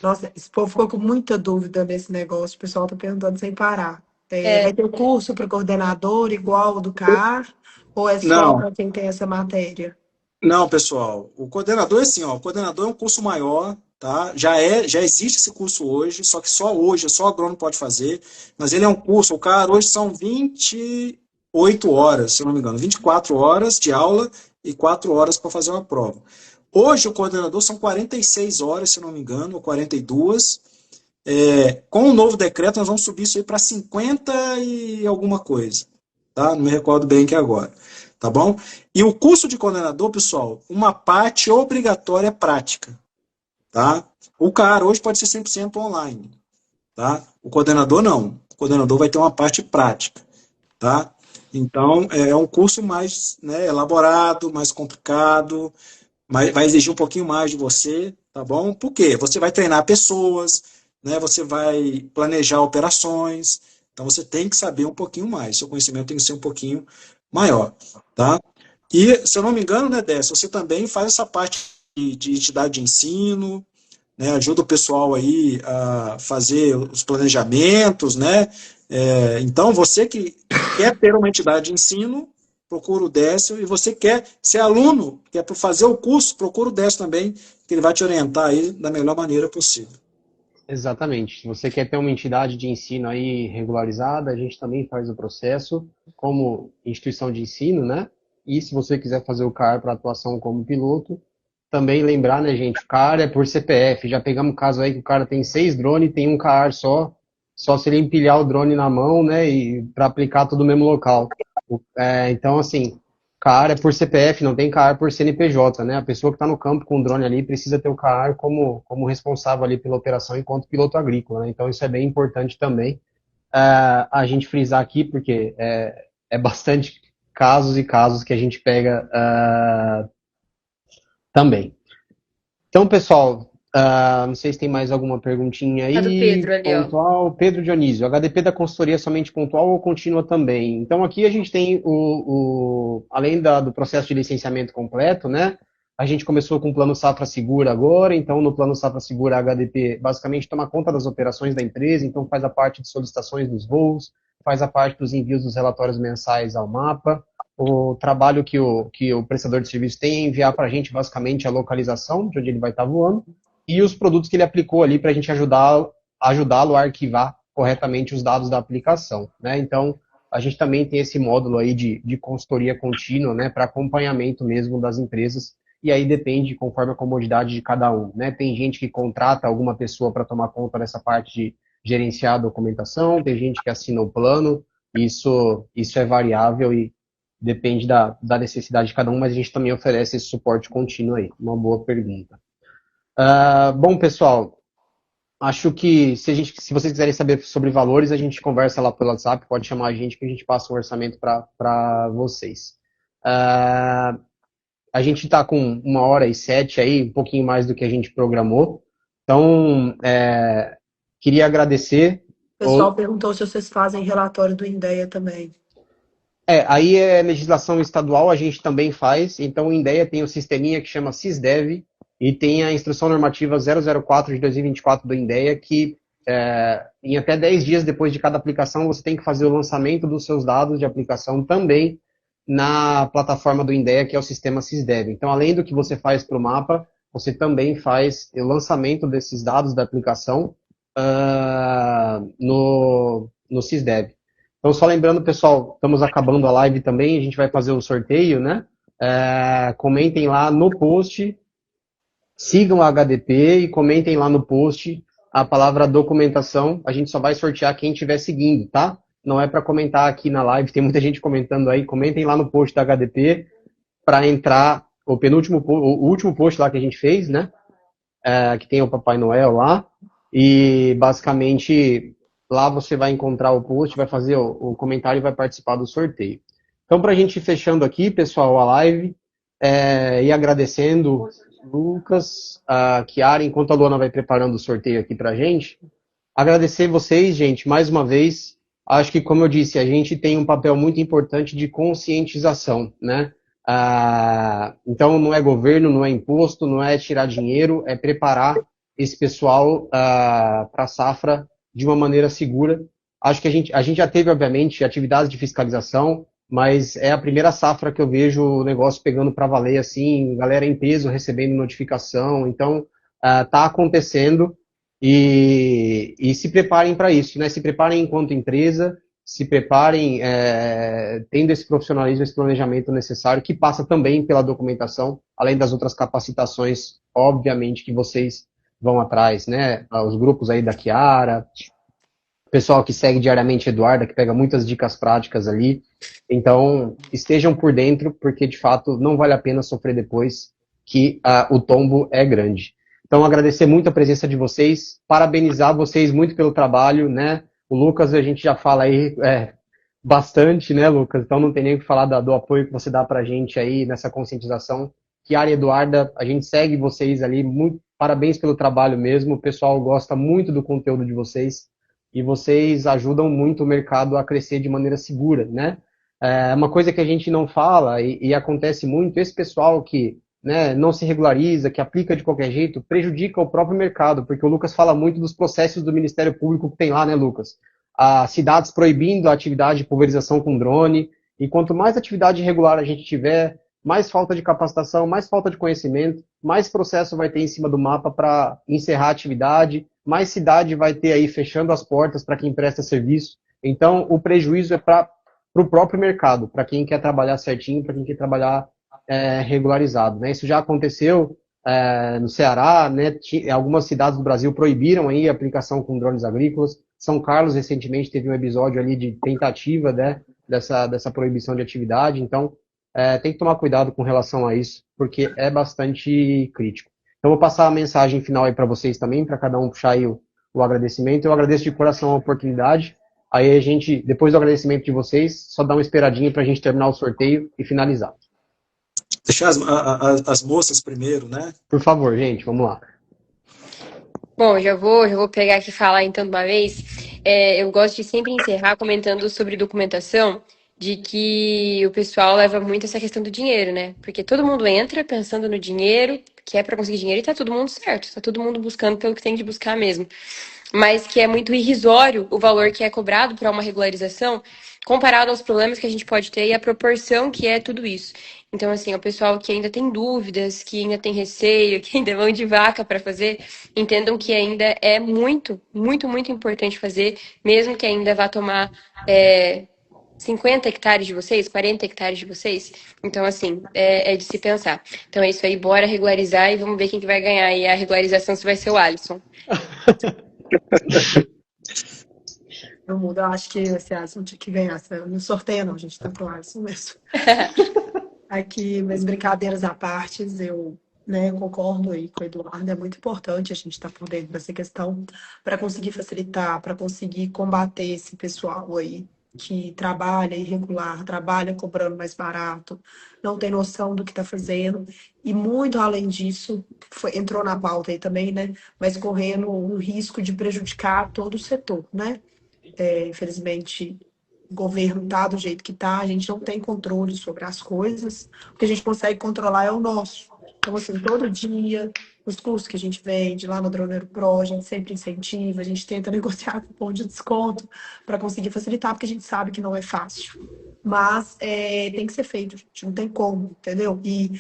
Nossa, esse povo ficou com muita dúvida nesse negócio. O pessoal está perguntando sem parar. Vai ter curso para coordenador igual o do CAR? Ou é só para quem tem essa matéria? Não, pessoal. O coordenador é assim, ó. O coordenador é um curso maior, tá? Já existe esse curso hoje, só que só o agrônomo pode fazer. Mas ele é um curso, o CAR hoje são 28 horas, se eu não me engano. 24 horas de aula e 4 horas para fazer uma prova. Hoje o coordenador são 46 horas, se eu não me engano, ou 42. Com o novo decreto, nós vamos subir isso aí para 50 e alguma coisa. Tá? Não me recordo bem aqui agora. Tá bom? E o curso de coordenador, pessoal, uma parte obrigatória é prática. Tá? O CAR hoje pode ser 100% online. Tá? O coordenador não. O coordenador vai ter uma parte prática. Tá? Então, é um curso mais, né, elaborado, mais complicado, vai exigir um pouquinho mais de você, tá bom? Por quê? Você vai treinar pessoas, né, você vai planejar operações, então você tem que saber um pouquinho mais, seu conhecimento tem que ser um pouquinho maior, tá? E, se eu não me engano, né, Décio, você também faz essa parte de entidade de ensino, né, ajuda o pessoal aí a fazer os planejamentos, né? Então, você que quer ter uma entidade de ensino, procura o Décio. E você quer ser aluno, quer fazer o curso, procura o Décio também, que ele vai te orientar aí da melhor maneira possível. Exatamente. Se você quer ter uma entidade de ensino aí regularizada, a gente também faz o processo como instituição de ensino, né? E se você quiser fazer o CAR para atuação como piloto, também lembrar, né, gente, o CAR é por CPF. Já pegamos um caso aí que o cara tem 6 drones e tem um CAR só se ele empilhar o drone na mão, né, e para aplicar tudo no mesmo local. Então, assim, CAR é por CPF, não tem CAR por CNPJ, né? A pessoa que está no campo com o drone ali precisa ter o CAR como responsável ali pela operação enquanto piloto agrícola, né? Então, isso é bem importante também a gente frisar aqui, porque é bastante casos e casos que a gente pega também. Então, pessoal, não sei se tem mais alguma perguntinha Tá do aí, Pedro ali, ó. pontual. Pedro Dionísio, HDP da consultoria é somente pontual ou contínua também? Então, aqui a gente tem, além do processo de licenciamento completo, né? A gente começou com o Plano Safra Segura agora, então no Plano Safra Segura a HDP basicamente toma conta das operações da empresa, então faz a parte de solicitações dos voos, faz a parte dos envios dos relatórios mensais ao mapa. O trabalho que o prestador de serviço tem é enviar para a gente basicamente a localização de onde ele vai estar voando e os produtos que ele aplicou ali para a gente ajudá-lo a arquivar corretamente os dados da aplicação, né? Então, a gente também tem esse módulo aí de consultoria contínua, né, para acompanhamento mesmo das empresas, e aí depende conforme a comodidade de cada um, né? Tem gente que contrata alguma pessoa para tomar conta dessa parte de gerenciar a documentação, tem gente que assina o plano, isso é variável e depende da necessidade de cada um, mas a gente também oferece esse suporte contínuo aí. Uma boa pergunta. Bom, pessoal, acho que se vocês quiserem saber sobre valores, a gente conversa lá pelo WhatsApp, pode chamar a gente que a gente passa um orçamento para vocês. A gente está com 1h07 aí, um pouquinho mais do que a gente programou. Então, queria agradecer. O pessoal perguntou se vocês fazem relatório do INDEA também. Aí é legislação estadual, a gente também faz. Então, o INDEA tem um sisteminha que chama SISDEV e tem a Instrução Normativa 004 de 2024 do INDEA que em até 10 dias depois de cada aplicação você tem que fazer o lançamento dos seus dados de aplicação também na plataforma do INDEA, que é o sistema SISDEV. Então, além do que você faz para o mapa, você também faz o lançamento desses dados da aplicação no SISDEV. Então, só lembrando, pessoal, estamos acabando a live também, a gente vai fazer o sorteio, né? Comentem lá no post, sigam a HDP e comentem lá no post a palavra documentação. A gente só vai sortear quem estiver seguindo, tá? Não é para comentar aqui na live, tem muita gente comentando aí. Comentem lá no post da HDP para entrar o último post lá que a gente fez, né? Que tem o Papai Noel lá. E, basicamente, lá você vai encontrar o post, vai fazer o comentário e vai participar do sorteio. Então, para a gente ir fechando aqui, pessoal, a live, e agradecendo Lucas, a Chiara, enquanto a Luana vai preparando o sorteio aqui para a gente. Agradecer vocês, gente, mais uma vez. Acho que, como eu disse, a gente tem um papel muito importante de conscientização, né? Então, não é governo, não é imposto, não é tirar dinheiro, é preparar esse pessoal para a safra de uma maneira segura. Acho que a gente já teve, obviamente, atividades de fiscalização, mas é a primeira safra que eu vejo o negócio pegando para valer, assim, galera em peso recebendo notificação. Então, está acontecendo e se preparem para isso, né? Se preparem enquanto empresa, se preparem tendo esse profissionalismo, esse planejamento necessário, que passa também pela documentação, além das outras capacitações, obviamente, que vocês vão atrás, né? Os grupos aí da Chiara, o pessoal que segue diariamente a Eduarda, que pega muitas dicas práticas ali. Então, estejam por dentro, porque de fato não vale a pena sofrer depois, que o tombo é grande. Então, agradecer muito a presença de vocês, parabenizar vocês muito pelo trabalho, né? O Lucas, a gente já fala aí bastante, né, Lucas? Então não tem nem o que falar do apoio que você dá pra gente aí nessa conscientização. Chiara e Eduarda, a gente segue vocês ali, muito parabéns pelo trabalho mesmo, o pessoal gosta muito do conteúdo de vocês e vocês ajudam muito o mercado a crescer de maneira segura, né? Uma coisa que a gente não fala e acontece muito, esse pessoal que não se regulariza, que aplica de qualquer jeito, prejudica o próprio mercado, porque o Lucas fala muito dos processos do Ministério Público que tem lá, né, Lucas? As cidades proibindo a atividade de pulverização com drone, E quanto mais atividade irregular a gente tiver, mais falta de capacitação, mais falta de conhecimento, mais processo vai ter em cima do mapa para encerrar a atividade, mais cidade vai ter aí fechando as portas para quem presta serviço. Então, o prejuízo é para o próprio mercado, para quem quer trabalhar certinho, para quem quer trabalhar regularizado, né? Isso já aconteceu no Ceará, né? Algumas cidades do Brasil proibiram aí a aplicação com drones agrícolas. São Carlos, recentemente, teve um episódio ali de tentativa, né, dessa proibição de atividade. Então, tem que tomar cuidado com relação a isso, porque é bastante crítico. Então, vou passar a mensagem final aí para vocês também, para cada um puxar aí o agradecimento. Eu agradeço de coração a oportunidade. Aí a gente, depois do agradecimento de vocês, só dá uma esperadinha para a gente terminar o sorteio e finalizar. Deixar as moças primeiro, né? Por favor, gente, vamos lá. Bom, já vou pegar aqui e falar então de uma vez. Eu gosto de sempre encerrar comentando sobre documentação, de que o pessoal leva muito essa questão do dinheiro, né? Porque todo mundo entra pensando no dinheiro, que é para conseguir dinheiro e tá todo mundo certo, tá todo mundo buscando pelo que tem de buscar mesmo. Mas que é muito irrisório o valor que é cobrado para uma regularização, comparado aos problemas que a gente pode ter e a proporção que é tudo isso. Então, assim, o pessoal que ainda tem dúvidas, que ainda tem receio, que ainda vão de vaca para fazer, entendam que ainda é muito, muito, muito importante fazer, mesmo que ainda vá tomar 50 hectares de vocês, 40 hectares de vocês. Então, assim, é de se pensar. Então é isso aí, bora regularizar e vamos ver quem que vai ganhar. E a regularização se vai ser o Alisson. Eu mudo, eu acho que esse Alisson tinha que ganhar. Não sorteia, não, gente, tá pro Alisson mesmo. Aqui, mas brincadeiras à parte, eu concordo aí com o Eduardo. É muito importante a gente estar por dentro dessa questão para conseguir facilitar, para conseguir combater esse pessoal aí que trabalha irregular, trabalha cobrando mais barato, não tem noção do que está fazendo. E muito além disso, entrou na pauta aí também, né? Mas correndo um risco de prejudicar todo o setor, né? Infelizmente, o governo está do jeito que está, a gente não tem controle sobre as coisas, o que a gente consegue controlar é o nosso. Então, assim, todo dia, os cursos que a gente vende lá no Droneiro Pro, a gente sempre incentiva, a gente tenta negociar cupom de desconto para conseguir facilitar, porque a gente sabe que não é fácil. Mas tem que ser feito, gente, não tem como, entendeu? E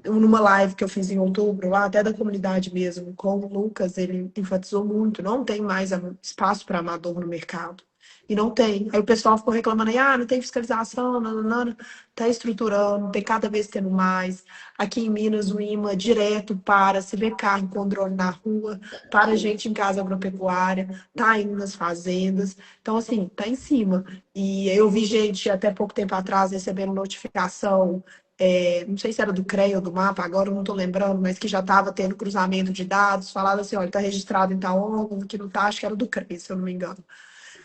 numa live que eu fiz em outubro, lá até da comunidade mesmo, com o Lucas, ele enfatizou muito, não tem mais espaço para amador no mercado. E não tem. Aí o pessoal ficou reclamando aí, não tem fiscalização, não, tá estruturando, tem cada vez tendo mais. Aqui em Minas, o IMA direto para, se vê carro com drone na rua, para gente em casa agropecuária, tá indo nas fazendas. Então, assim, tá em cima. E eu vi gente, até pouco tempo atrás, recebendo notificação, não sei se era do CREA ou do MAPA, agora eu não estou lembrando, mas que já estava tendo cruzamento de dados, falado assim, olha, está registrado em tal órgão, que não está, acho que era do CREA, se eu não me engano.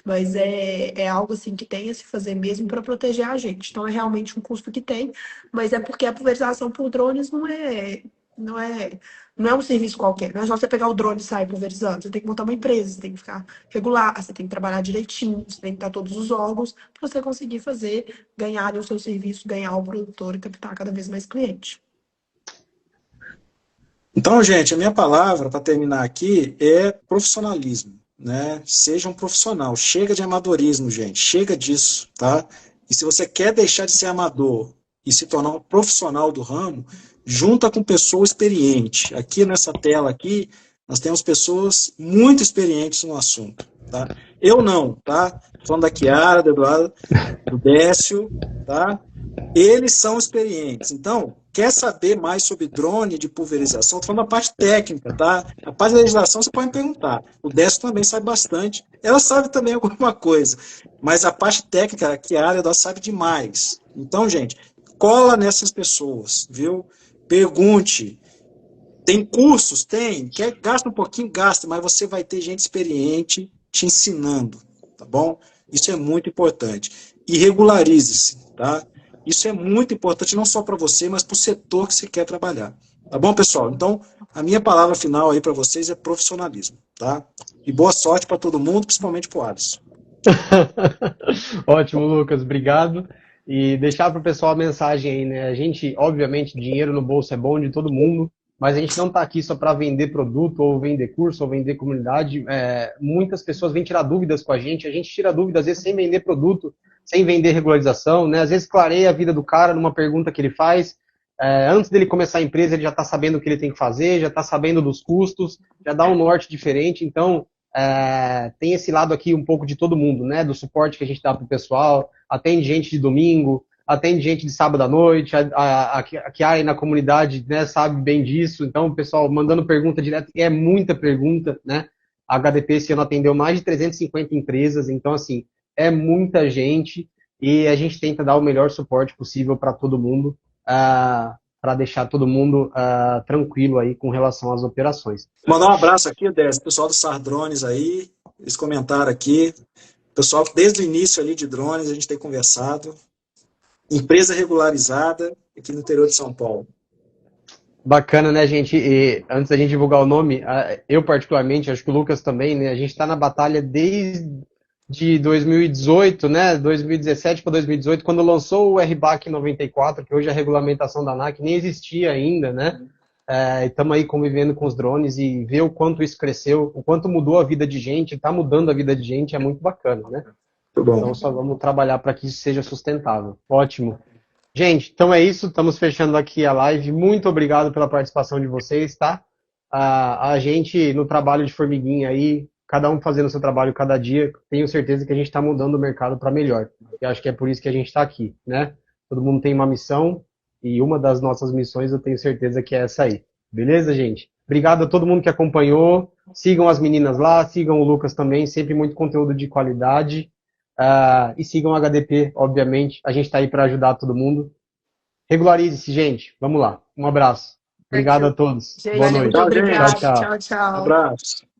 Mas é algo assim que tem a se fazer mesmo para proteger a gente. Então é realmente um custo que tem, mas é porque a pulverização por drones não é um serviço qualquer. Não é só você pegar o drone e sair pulverizando. Você tem que montar uma empresa, você tem que ficar regular, você tem que trabalhar direitinho, você tem que estar todos os órgãos para você conseguir ganhar o seu serviço, ganhar o produtor e captar cada vez mais cliente. Então, gente, a minha palavra para terminar aqui é profissionalismo. Né? Seja um profissional, chega de amadorismo, gente, chega disso, tá? E se você quer deixar de ser amador e se tornar um profissional do ramo, junta com pessoa experiente. Aqui nessa tela aqui, nós temos pessoas muito experientes no assunto, tá? Eu não, tá? Falando da Chiara, do Eduardo, do Décio, tá? Eles são experientes. Então, quer saber mais sobre drone de pulverização? Estou falando da parte técnica, tá? A parte da legislação você pode me perguntar. O Décio também sabe bastante. Ela sabe também alguma coisa. Mas a parte técnica, que a área dela sabe demais. Então, gente, cola nessas pessoas, viu? Pergunte. Tem cursos? Tem. Gasta um pouquinho? Gasta. Mas você vai ter gente experiente te ensinando, tá bom? Isso é muito importante. E regularize-se, tá? Isso é muito importante, não só para você, mas para o setor que você quer trabalhar. Tá bom, pessoal? Então, a minha palavra final aí para vocês é profissionalismo, tá? E boa sorte para todo mundo, principalmente para o Alisson. Ótimo, Lucas, obrigado. E deixar para o pessoal a mensagem aí, né? A gente, obviamente, dinheiro no bolso é bom de todo mundo, mas a gente não está aqui só para vender produto, ou vender curso, ou vender comunidade. Muitas pessoas vêm tirar dúvidas com a gente tira dúvidas, às vezes, sem vender produto, sem vender regularização, né? Às vezes clareia a vida do cara numa pergunta que ele faz. Antes dele começar a empresa, ele já está sabendo o que ele tem que fazer, já está sabendo dos custos, já dá um norte diferente. Então, tem esse lado aqui um pouco de todo mundo, né? Do suporte que a gente dá para o pessoal, atende gente de domingo, atende gente de sábado à noite, a Chiara aí na comunidade, né, sabe bem disso. Então, o pessoal mandando pergunta direto, é muita pergunta, né? A HDP esse ano atendeu mais de 350 empresas, então, assim, é muita gente e a gente tenta dar o melhor suporte possível para todo mundo, para deixar todo mundo tranquilo aí com relação às operações. Mandar um abraço aqui, Décio, pessoal do SAR Drones aí, eles comentaram aqui, pessoal que desde o início ali de drones a gente tem conversado, empresa regularizada aqui no interior de São Paulo. Bacana, né, gente? E antes da gente divulgar o nome, eu particularmente, acho que o Lucas também, né? A gente está na batalha desde 2018, né? 2017 para 2018, quando lançou o RBAC 94, que hoje é a regulamentação da ANAC, nem existia ainda, né? Estamos aí convivendo com os drones e ver o quanto isso cresceu, o quanto mudou a vida de gente, está mudando a vida de gente, é muito bacana, né? Muito bom. Então só vamos trabalhar para que isso seja sustentável. Ótimo. Gente, então é isso, estamos fechando aqui a live. Muito obrigado pela participação de vocês, tá? A gente, no trabalho de formiguinha aí, cada um fazendo o seu trabalho cada dia, tenho certeza que a gente está mudando o mercado para melhor. E acho que é por isso que a gente está aqui, né? Todo mundo tem uma missão, e uma das nossas missões eu tenho certeza que é essa aí. Beleza, gente? Obrigado a todo mundo que acompanhou. Sigam as meninas lá, sigam o Lucas também, sempre muito conteúdo de qualidade. E sigam o HDP, obviamente. A gente está aí para ajudar todo mundo. Regularize-se, gente. Vamos lá. Um abraço. Obrigado a todos. Gente, Boa noite. muito obrigada. Tchau, tchau. Tchau, tchau. Um abraço.